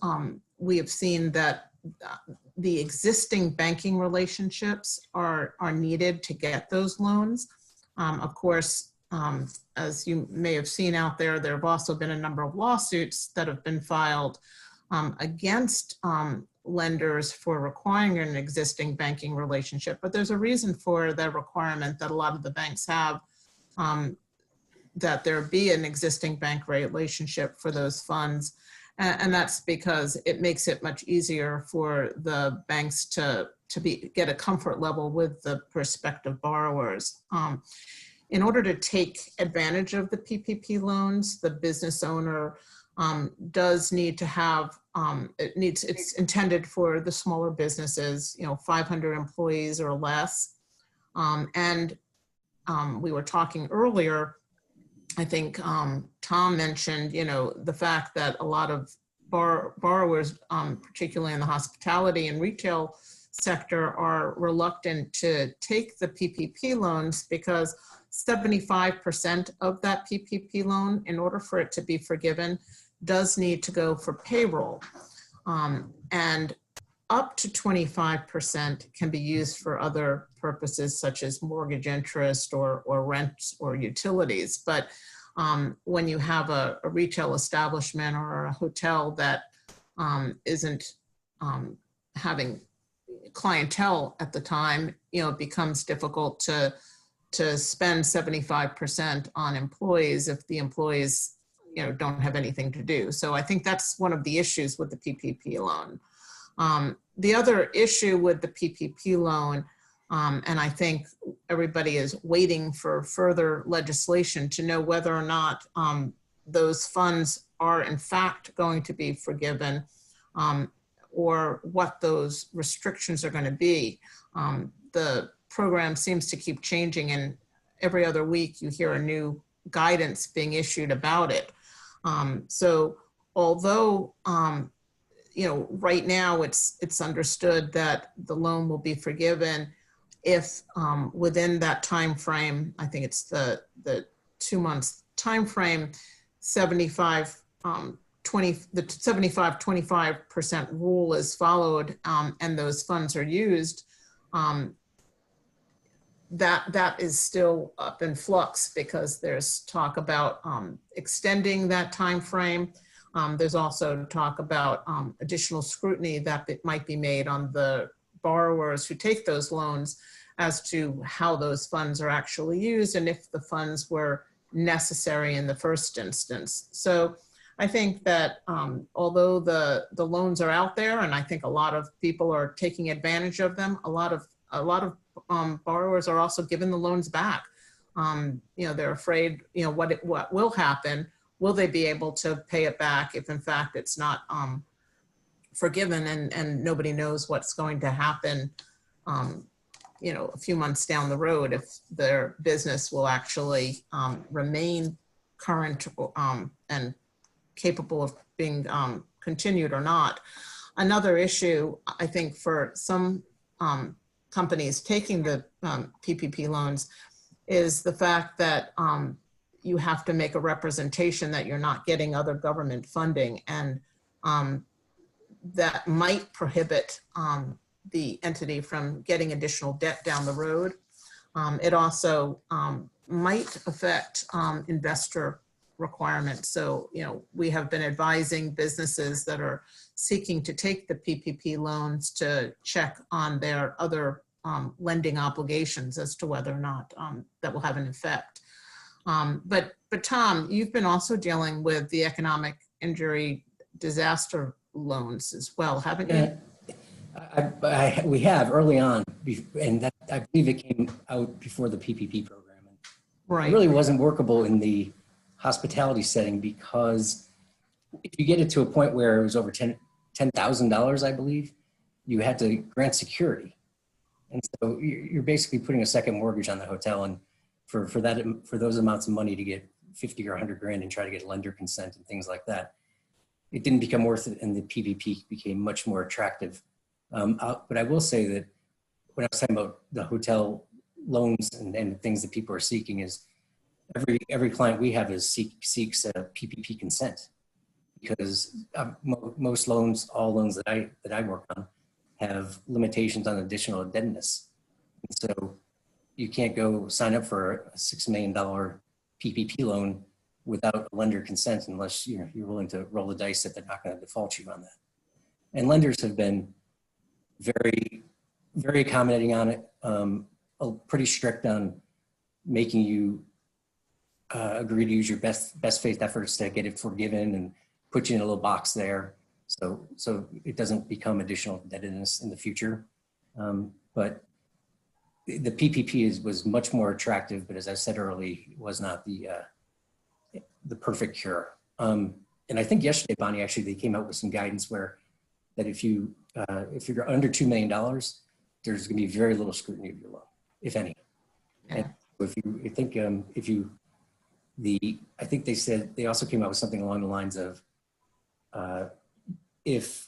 we have seen that the existing banking relationships are needed to get those loans. Of course, as you may have seen out there, there have also been a number of lawsuits that have been filed against lenders for requiring an existing banking relationship. But there's a reason for the requirement that a lot of the banks have, that there be an existing bank relationship for those funds. And that's because it makes it much easier for the banks to get a comfort level with the prospective borrowers. In order to take advantage of the PPP loans, the business owner does need to have, it's intended for the smaller businesses, 500 employees or less. And we were talking earlier, I think Tom mentioned, the fact that a lot of borrowers, particularly in the hospitality and retail sector, are reluctant to take the PPP loans because 75% of that PPP loan, in order for it to be forgiven, does need to go for payroll. And up to 25% can be used for other purposes such as mortgage interest or rent or utilities. But when you have a retail establishment or a hotel that isn't having clientele at the time, it becomes difficult to spend 75% on employees if the employees don't have anything to do. So I think that's one of the issues with the PPP loan. The other issue with the PPP loan, and I think everybody is waiting for further legislation to know whether or not those funds are in fact going to be forgiven, or what those restrictions are going to be. The program seems to keep changing, and every other week you hear a new guidance being issued about it. So although right now it's understood that the loan will be forgiven if within that time frame, I think it's the 2 months time frame, 75 the 75-25% rule is followed, and those funds are used. That is still up in flux because there's talk about extending that time frame. There's also talk about additional scrutiny that might be made on the borrowers who take those loans as to how those funds are actually used and if the funds were necessary in the first instance. So I think that although the loans are out there, and I think a lot of people are taking advantage of them, a lot of borrowers are also giving the loans back. They're afraid, what will happen. Will they be able to pay it back if in fact it's not forgiven and nobody knows what's going to happen, a few months down the road, if their business will actually remain current and capable of being continued or not. Another issue, I think, for some companies taking the PPP loans is the fact that you have to make a representation that you're not getting other government funding, and that might prohibit the entity from getting additional debt down the road. It also might affect investor requirements. So, we have been advising businesses that are seeking to take the PPP loans to check on their other lending obligations as to whether or not that will have an effect. But Tom, you've been also dealing with the economic injury disaster loans as well, haven't you? We have early on, and that, I believe it came out before the PPP program. Right. It really wasn't workable in the hospitality setting because if you get it to a point where it was over $10,000, I believe, you had to grant security. And so you're basically putting a second mortgage on the hotel, and for those amounts of money to get 50 or 100 grand and try to get lender consent and things like that, it didn't become worth it, and the PPP became much more attractive. But I will say that when I was talking about the hotel loans and things that people are seeking is every client we have seeks a PPP consent, because most loans, all loans that I work on, have limitations on additional indebtedness. And so you can't go sign up for a $6 million PPP loan without lender consent unless you're willing to roll the dice that they're not going to default you on that. And lenders have been very, very accommodating on it, pretty strict on making you agree to use your best faith efforts to get it forgiven and put you in a little box there. So it doesn't become additional indebtedness in the future. But the PPP was much more attractive, but as I said earlier, it was not the perfect cure. And I think yesterday, Bonnie, actually, they came out with some guidance where that if you're under $2 million, there's going to be very little scrutiny of your loan, if any. Yeah. And I think they said they also came out with something along the lines of if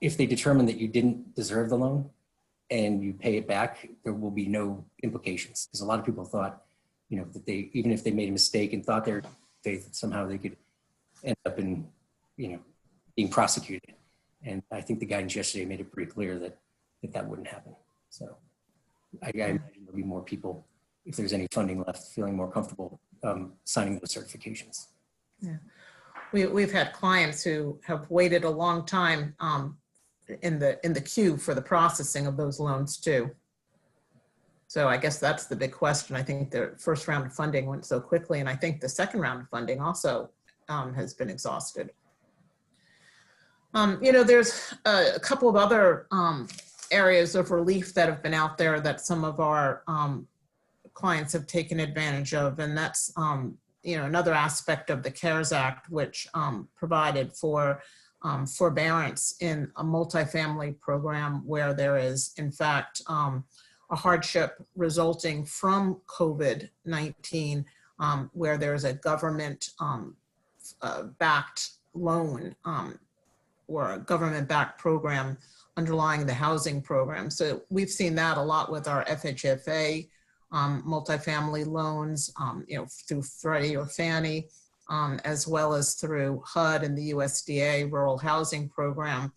they determine that you didn't deserve the loan and you pay it back, there will be no implications. Because a lot of people thought, that even if they made a mistake and thought somehow they could end up in, being prosecuted. And I think the guidance yesterday made it pretty clear that wouldn't happen. So I imagine there'll be more people, if there's any funding left, feeling more comfortable signing those certifications. Yeah, we've had clients who have waited a long time in the queue for the processing of those loans too. So I guess that's the big question. I think the first round of funding went so quickly, and I think the second round of funding also has been exhausted. There's a couple of other areas of relief that have been out there that some of our clients have taken advantage of, and that's another aspect of the CARES Act, which provided for forbearance in a multifamily program where there is, in fact, a hardship resulting from COVID-19, where there's a government backed loan or a government-backed program underlying the housing program. So we've seen that a lot with our FHFA multifamily loans, through Freddie or Fannie, as well as through HUD and the USDA Rural Housing Program.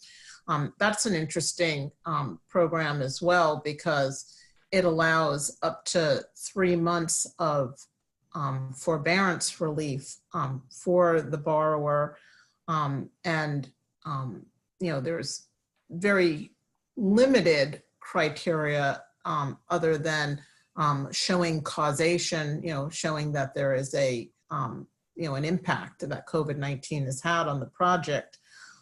That's an interesting program as well, because it allows up to 3 months of forbearance relief for the borrower. There's very limited criteria other than showing causation, showing that there is an impact that COVID-19 has had on the project.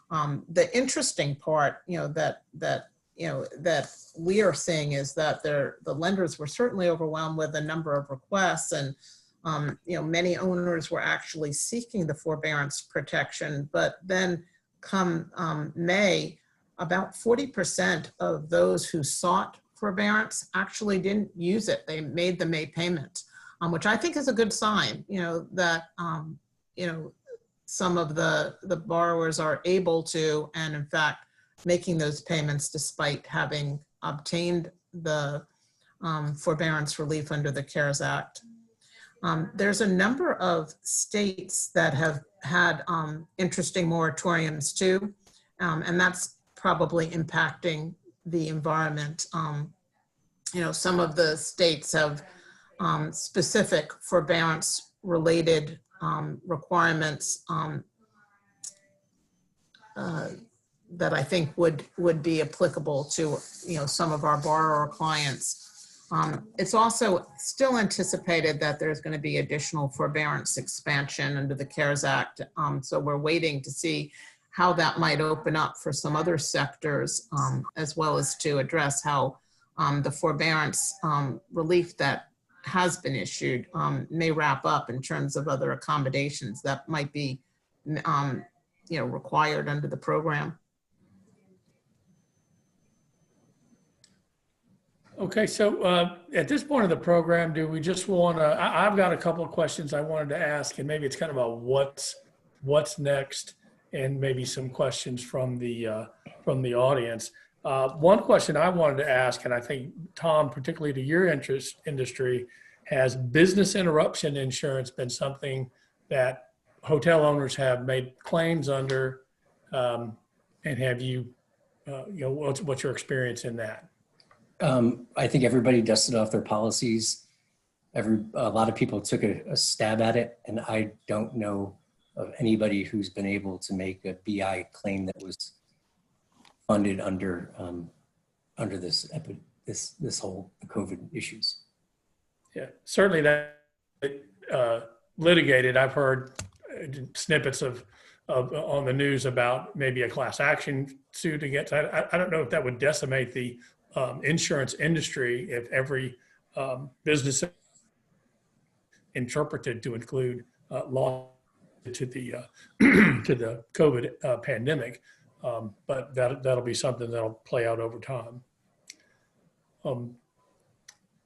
The interesting part, that we are seeing is that the lenders were certainly overwhelmed with a number of requests, and many owners were actually seeking the forbearance protection. But then come May, about 40% of those who sought forbearance actually didn't use it. They made the May payment, which I think is a good sign, that some of the borrowers are able to, and in fact, making those payments despite having obtained the forbearance relief under the CARES Act. There's a number of states that have had interesting moratoriums too, and that's probably impacting the environment. Some of the states have specific forbearance related requirements that I think would be applicable to some of our borrower clients. It's also still anticipated that there's going to be additional forbearance expansion under the CARES Act. So we're waiting to see how that might open up for some other sectors, as well as to address how the forbearance relief that has been issued may wrap up in terms of other accommodations that might be required under the program. Okay, so at this point of the program, do we just want to, I've got a couple of questions I wanted to ask, and maybe it's kind of a what's next, and maybe some questions from the audience. One question I wanted to ask, and I think, Tom, particularly to your industry, has business interruption insurance been something that hotel owners have made claims under, and have you, what's your experience in that? I think everybody dusted off their policies. A lot of people took a stab at it, and I don't know of anybody who's been able to make a BI claim that was funded under this whole COVID issues. Yeah, certainly that litigated. I've heard snippets of on the news about maybe a class action suit against. I don't know if that would decimate the insurance industry if every business interpreted to include law to the to the COVID pandemic, but that'll be something that'll play out over time.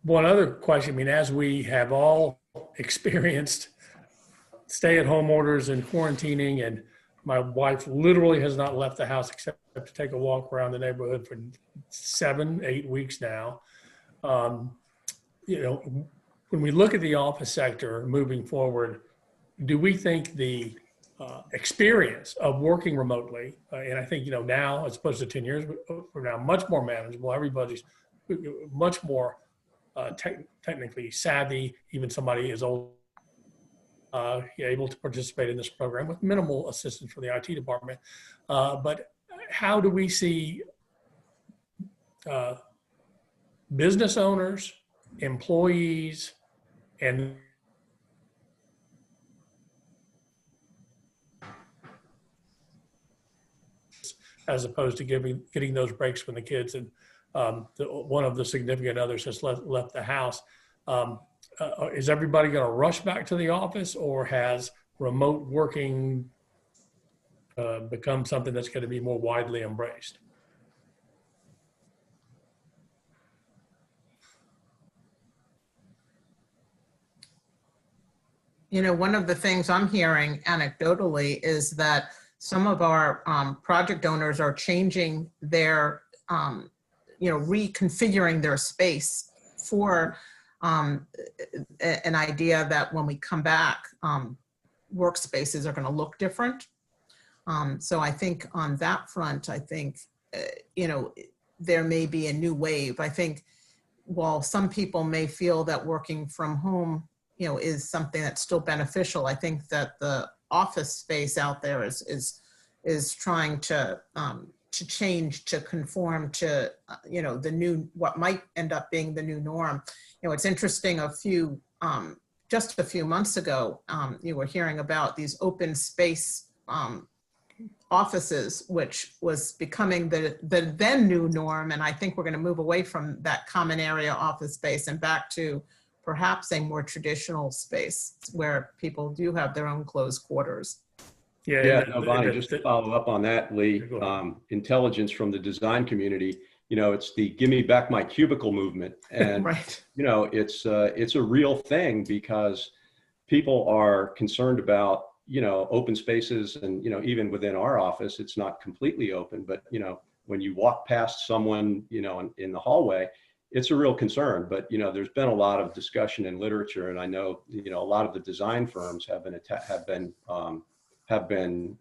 One other question, I mean, as we have all experienced stay-at-home orders and quarantining, and my wife literally has not left the house except to take a walk around the neighborhood for 7-8 weeks now. When we look at the office sector moving forward, do we think the experience of working remotely, and I think, now as opposed to 10 years from now, much more manageable, everybody's much more technically savvy, even somebody as old, able to participate in this program with minimal assistance from the IT department. But how do we see business owners, employees, and as opposed to getting those breaks when the kids and one of the significant others has left the house? Is everybody going to rush back to the office, or has remote working become something that's going to be more widely embraced? One of the things I'm hearing anecdotally is that some of our project owners are changing their, reconfiguring their space for an idea that when we come back, workspaces are going to look different. So I think on that front, I think, there may be a new wave. I think while some people may feel that working from home, is something that's still beneficial, I think that the office space out there is trying to change, to conform to, the new, what might end up being the new norm. It's interesting, just a few months ago, you were hearing about these open space offices, which was becoming the then new norm. And I think we're going to move away from that common area office space and back to perhaps a more traditional space where people do have their own closed quarters. Yeah, no, Bonnie, just to follow up on that, Lee, intelligence from the design community, it's the give me back my cubicle movement. And, right. It's a real thing because people are concerned about, open spaces and, even within our office, it's not completely open, but, when you walk past someone, in the hallway, it's a real concern. But, there's been a lot of discussion in literature, and I know, a lot of the design firms have been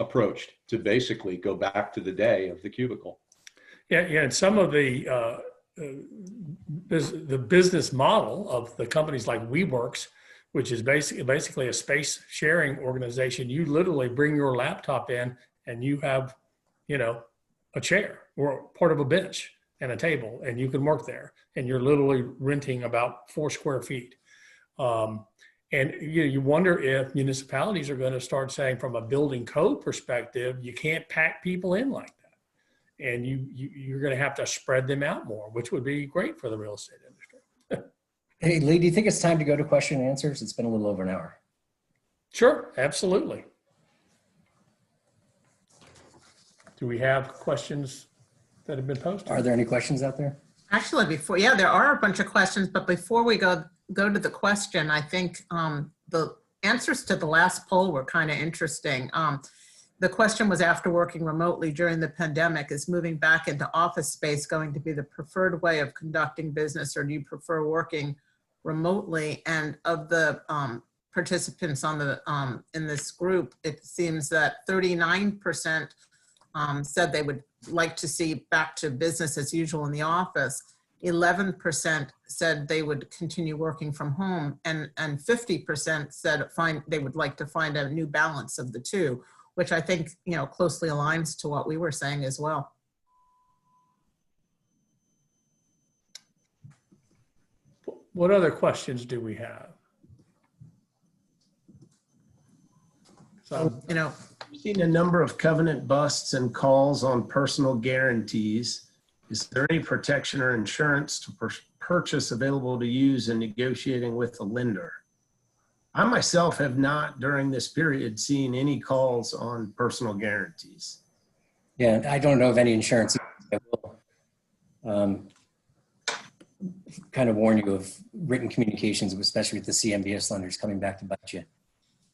approached to basically go back to the day of the cubicle. Yeah, and some of the business model of the companies like WeWorks, which is basically a space sharing organization. You literally bring your laptop in and you have, a chair or part of a bench and a table, and you can work there. And you're literally renting about 4 square feet. And you wonder if municipalities are going to start saying, from a building code perspective, you can't pack people in like that, and you're going to have to spread them out more, which would be great for the real estate industry. Hey, Lee, do you think it's time to go to question and answers? It's been a little over an hour. Sure, absolutely. Do we have questions that have been posted? Are there any questions out there? Actually, there are a bunch of questions, but before we go to the question, I think the answers to the last poll were kind of interesting. The question was, after working remotely during the pandemic, is moving back into office space going to be the preferred way of conducting business, or do you prefer working remotely? And of the participants on the in this group, it seems that 39% said they would like to see back to business as usual in the office. 11% said they would continue working from home, and 50% said they would like to find a new balance of the two, which I think closely aligns to what we were saying as well. What other questions do we have? So, We've seen a number of covenant busts and calls on personal guarantees. Is there any protection or insurance to purchase available to use in negotiating with a lender? I myself have not, during this period, seen any calls on personal guarantees. Yeah, I don't know of any insurance. I will kind of warn you of written communications, especially with the CMBS lenders coming back to bite you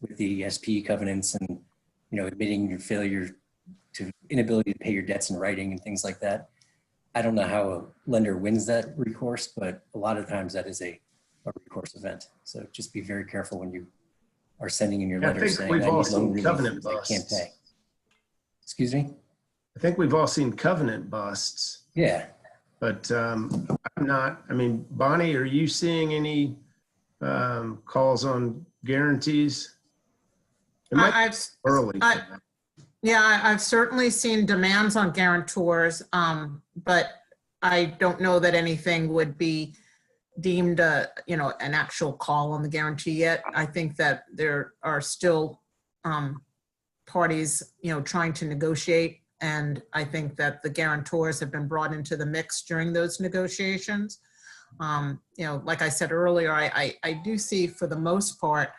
with the SPE covenants and, admitting your failure to inability to pay your debts in writing and things like that. I don't know how a lender wins that recourse, but a lot of times that is a recourse event. So just be very careful when you are sending in your letter saying, we've I all need loan seen relief covenant because I busts. can't pay. Excuse me? I think we've all seen covenant busts, Yeah. but I'm not, Bonnie, are you seeing any calls on guarantees? It might be early. I've certainly seen demands on guarantors, but I don't know that anything would be deemed an actual call on the guarantee yet. I think that there are still parties, trying to negotiate. And I think that the guarantors have been brought into the mix during those negotiations. Like I said earlier, I do see, for the most part,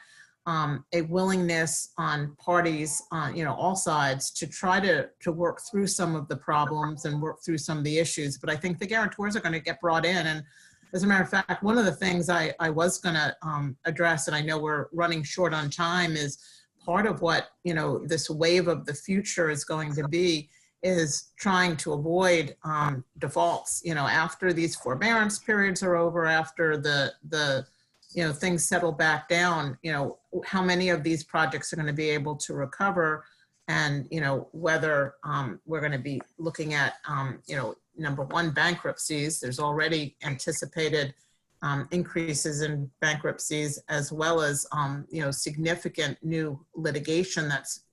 a willingness on parties on all sides to try to work through some of the problems and work through some of the issues. But I think the guarantors are going to get brought in. And as a matter of fact, one of the things I was going to address, and I know we're running short on time, is part of what, this wave of the future is going to be, is trying to avoid defaults, after these forbearance periods are over, after the things settle back down, how many of these projects are going to be able to recover, and, whether we're going to be looking at, number one, bankruptcies. There's already anticipated increases in bankruptcies, as well as, significant new litigation that's,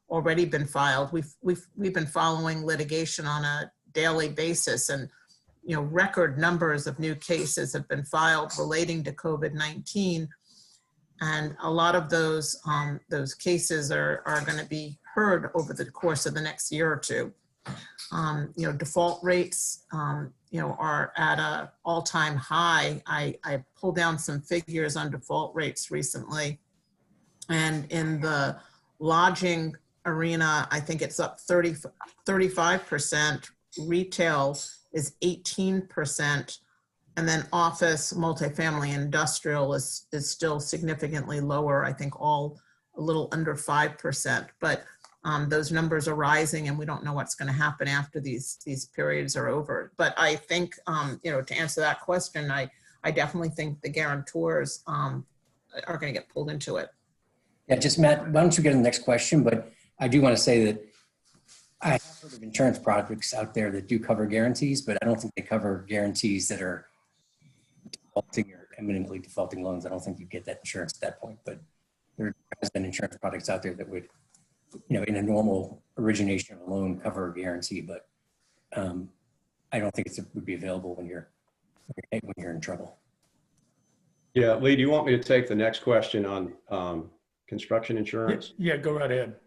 already been filed. We've been following litigation on a daily basis, and record numbers of new cases have been filed relating to COVID-19, and a lot of those cases are going to be heard over the course of the next year or two. Default rates, are at an all-time high. I pulled down some figures on default rates recently, and in the lodging arena, I think it's up 35%, retail is 18%, and then office, multifamily, industrial is still significantly lower, I think all a little under 5%, but those numbers are rising, and we don't know what's going to happen after these periods are over. But I think, to answer that question, I definitely think the guarantors are going to get pulled into it. Yeah, just Matt, why don't you get to the next question? But I do want to say that I have heard of insurance products out there that do cover guarantees, but I don't think they cover guarantees that are defaulting or imminently defaulting loans. I don't think you get that insurance at that point, but there has been insurance products out there that would, in a normal origination of a loan, cover a guarantee, but I don't think it would be available when you're in trouble. Yeah, Lee, do you want me to take the next question on construction insurance? Yeah, go right ahead.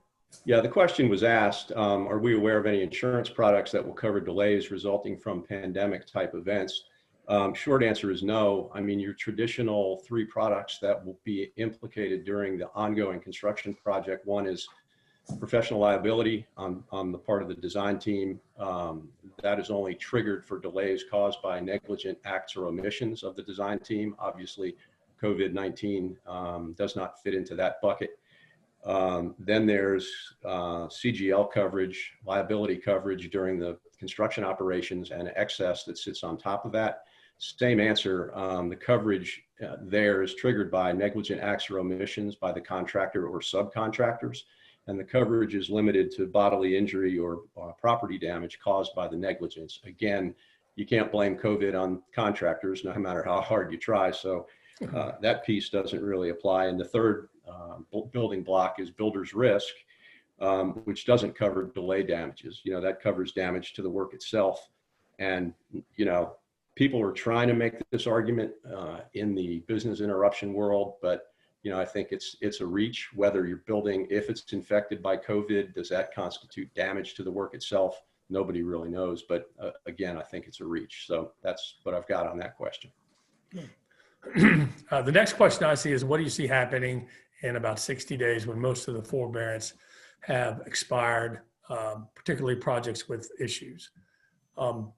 Yeah, the question was asked, are we aware of any insurance products that will cover delays resulting from pandemic type events? Short answer is no. I mean, your traditional three products that will be implicated during the ongoing construction project. One is professional liability on the part of the design team. That is only triggered for delays caused by negligent acts or omissions of the design team. Obviously, COVID-19 does not fit into that bucket. Then there's CGL coverage, liability coverage during the construction operations, and excess that sits on top of that. Same answer, the coverage there is triggered by negligent acts or omissions by the contractor or subcontractors, and the coverage is limited to bodily injury or property damage caused by the negligence. Again, you can't blame COVID on contractors, no matter how hard you try, so that piece doesn't really apply. And the third building block is builder's risk, which doesn't cover delay damages. That covers damage to the work itself. And, people are trying to make this argument in the business interruption world, but, I think it's a reach. Whether you're building, if it's infected by COVID, does that constitute damage to the work itself? Nobody really knows. But again, I think it's a reach. So that's what I've got on that question. The next question I see is, what do you see happening in about 60 days when most of the forbearance have expired, particularly projects with issues? And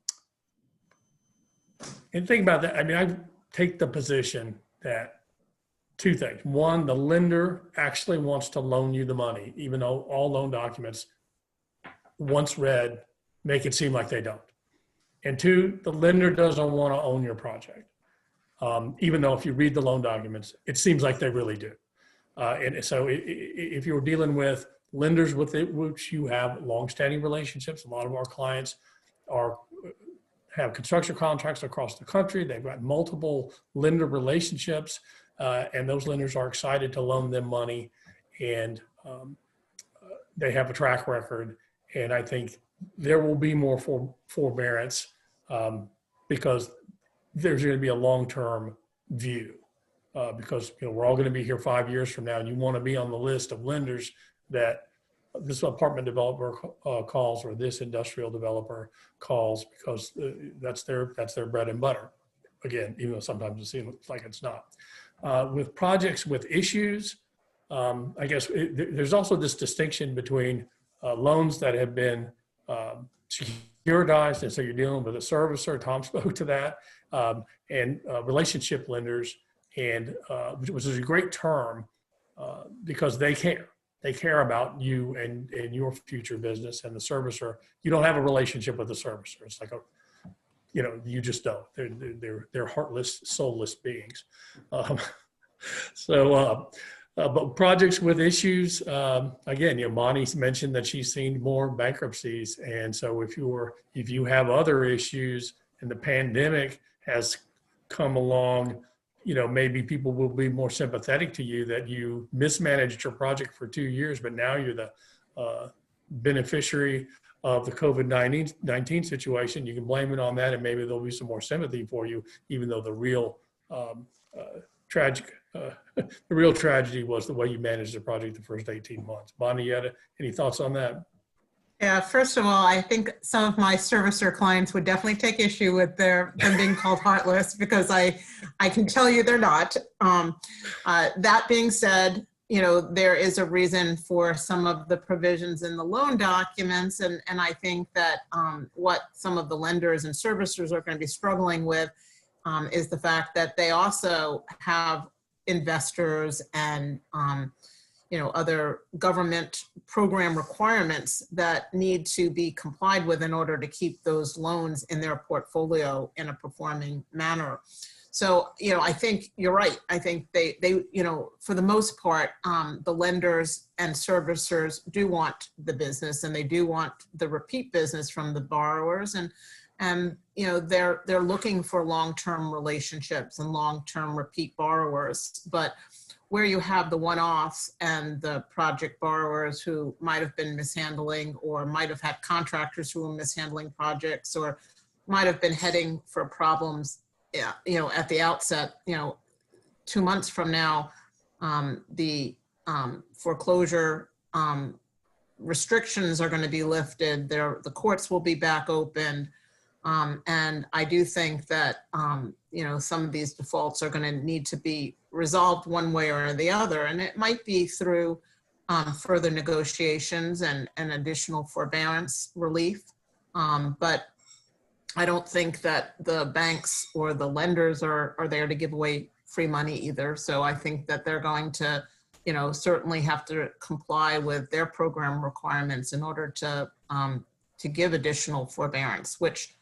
think about that. I mean, I take the position that two things. One, the lender actually wants to loan you the money, even though all loan documents, once read, make it seem like they don't. And two, the lender doesn't want to own your project. Even though if you read the loan documents, it seems like they really do. And so if you're dealing with lenders with which you have longstanding relationships, a lot of our clients have construction contracts across the country. They've got multiple lender relationships, and those lenders are excited to loan them money, and they have a track record. And I think there will be more forbearance because there's going to be a long-term view, because we're all going to be here 5 years from now, and you want to be on the list of lenders that this apartment developer calls, or this industrial developer calls, because that's their bread and butter. Again, even though sometimes it seems like it's not. With projects with issues, I guess there's also this distinction between loans that have been securitized, and so you're dealing with a servicer. Tom spoke to that, and relationship lenders, and which is a great term because they care. they care about you and your future business, and the servicer, you don't have a relationship with the servicer. It's like you just don't. They're heartless, soulless beings. Um, but projects with issues, again, Bonnie's mentioned that she's seen more bankruptcies, and so if you have other issues and the pandemic has come along, maybe people will be more sympathetic to you that you mismanaged your project for 2 years, but now you're the beneficiary of the COVID-19 situation. You can blame it on that, and maybe there'll be some more sympathy for you, even though the real tragedy was the way you managed the project the first 18 months. Bonnie, you had any thoughts on that? Yeah, first of all, I think some of my servicer clients would definitely take issue with them being called heartless, because I can tell you they're not. That being said, there is a reason for some of the provisions in the loan documents, and I think that what some of the lenders and servicers are going to be struggling with is the fact that they also have investors and other government program requirements that need to be complied with in order to keep those loans in their portfolio in a performing manner. So, I think you're right. I think they for the most part, the lenders and servicers do want the business, and they do want the repeat business from the borrowers, and they're looking for long-term relationships and long-term repeat borrowers. But where you have the one-offs and the project borrowers who might have been mishandling, or might have had contractors who were mishandling projects, or might have been heading for problems, at the outset, 2 months from now, the foreclosure restrictions are going to be lifted. The courts will be back open. And I do think that, some of these defaults are going to need to be resolved one way or the other. And it might be through further negotiations and additional forbearance relief. But I don't think that the banks or the lenders are there to give away free money either. So I think that they're going to, certainly have to comply with their program requirements in order to give additional forbearance, which,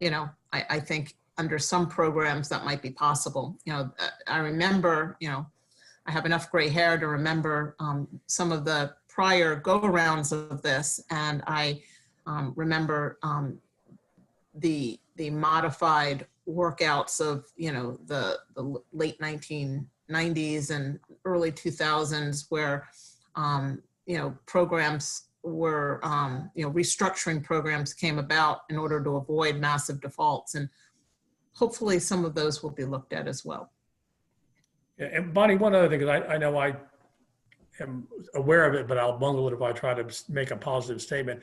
I think under some programs that might be possible. I remember, I have enough gray hair to remember some of the prior go-arounds of this, and I remember the modified workouts of the late 1990s and early 2000s, where programs were restructuring programs came about in order to avoid massive defaults, and hopefully some of those will be looked at as well. Yeah, and Bonnie, one other thing, because I know I am aware of it, but I'll bungle it if I try to make a positive statement.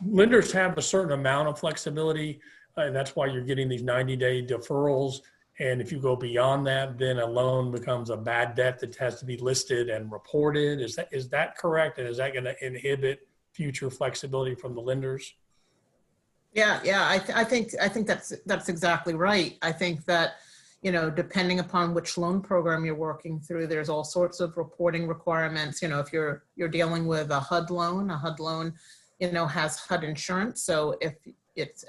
Lenders have a certain amount of flexibility, and that's why you're getting these 90-day deferrals. And if you go beyond that, then a loan becomes a bad debt that has to be listed and reported. Is that correct? And is that going to inhibit future flexibility from the lenders? Yeah. I think that's exactly right. I think that, depending upon which loan program you're working through, there's all sorts of reporting requirements. If you're dealing with a HUD loan, has HUD insurance. So if it's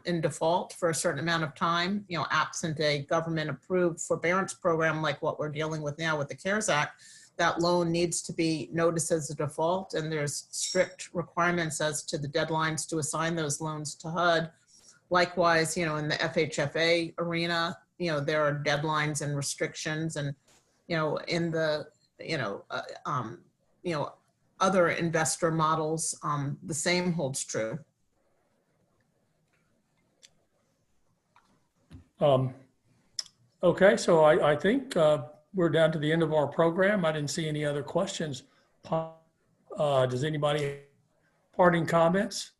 in default for a certain amount of time, absent a government approved forbearance program like what we're dealing with now with the CARES Act, that loan needs to be noticed as a default, and there's strict requirements as to the deadlines to assign those loans to HUD. Likewise, in the FHFA arena, there are deadlines and restrictions, and in the other investor models, the same holds true. Okay, so I think we're down to the end of our program. I didn't see any other questions. Does anybody parting comments?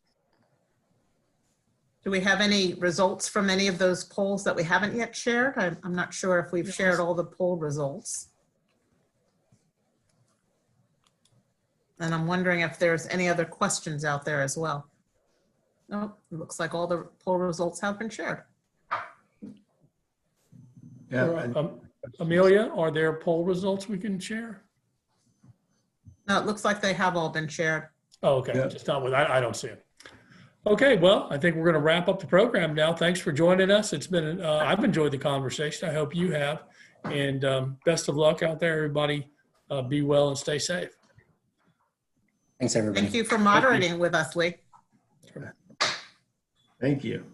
Do we have any results from any of those polls that we haven't yet shared? I'm not sure if we've shared all the poll results. And I'm wondering if there's any other questions out there as well. No, it looks like all the poll results have been shared. Yeah. Amelia, are there poll results we can share? No, it looks like they have all been shared. Oh, okay, Yeah. just not with, I don't see it. Okay, well, I think we're going to wrap up the program now. Thanks for joining us. It's been, I've enjoyed the conversation. I hope you have. And best of luck out there, everybody. Be well and stay safe. Thanks, everybody. Thank you for moderating with us, Lee. Thank you.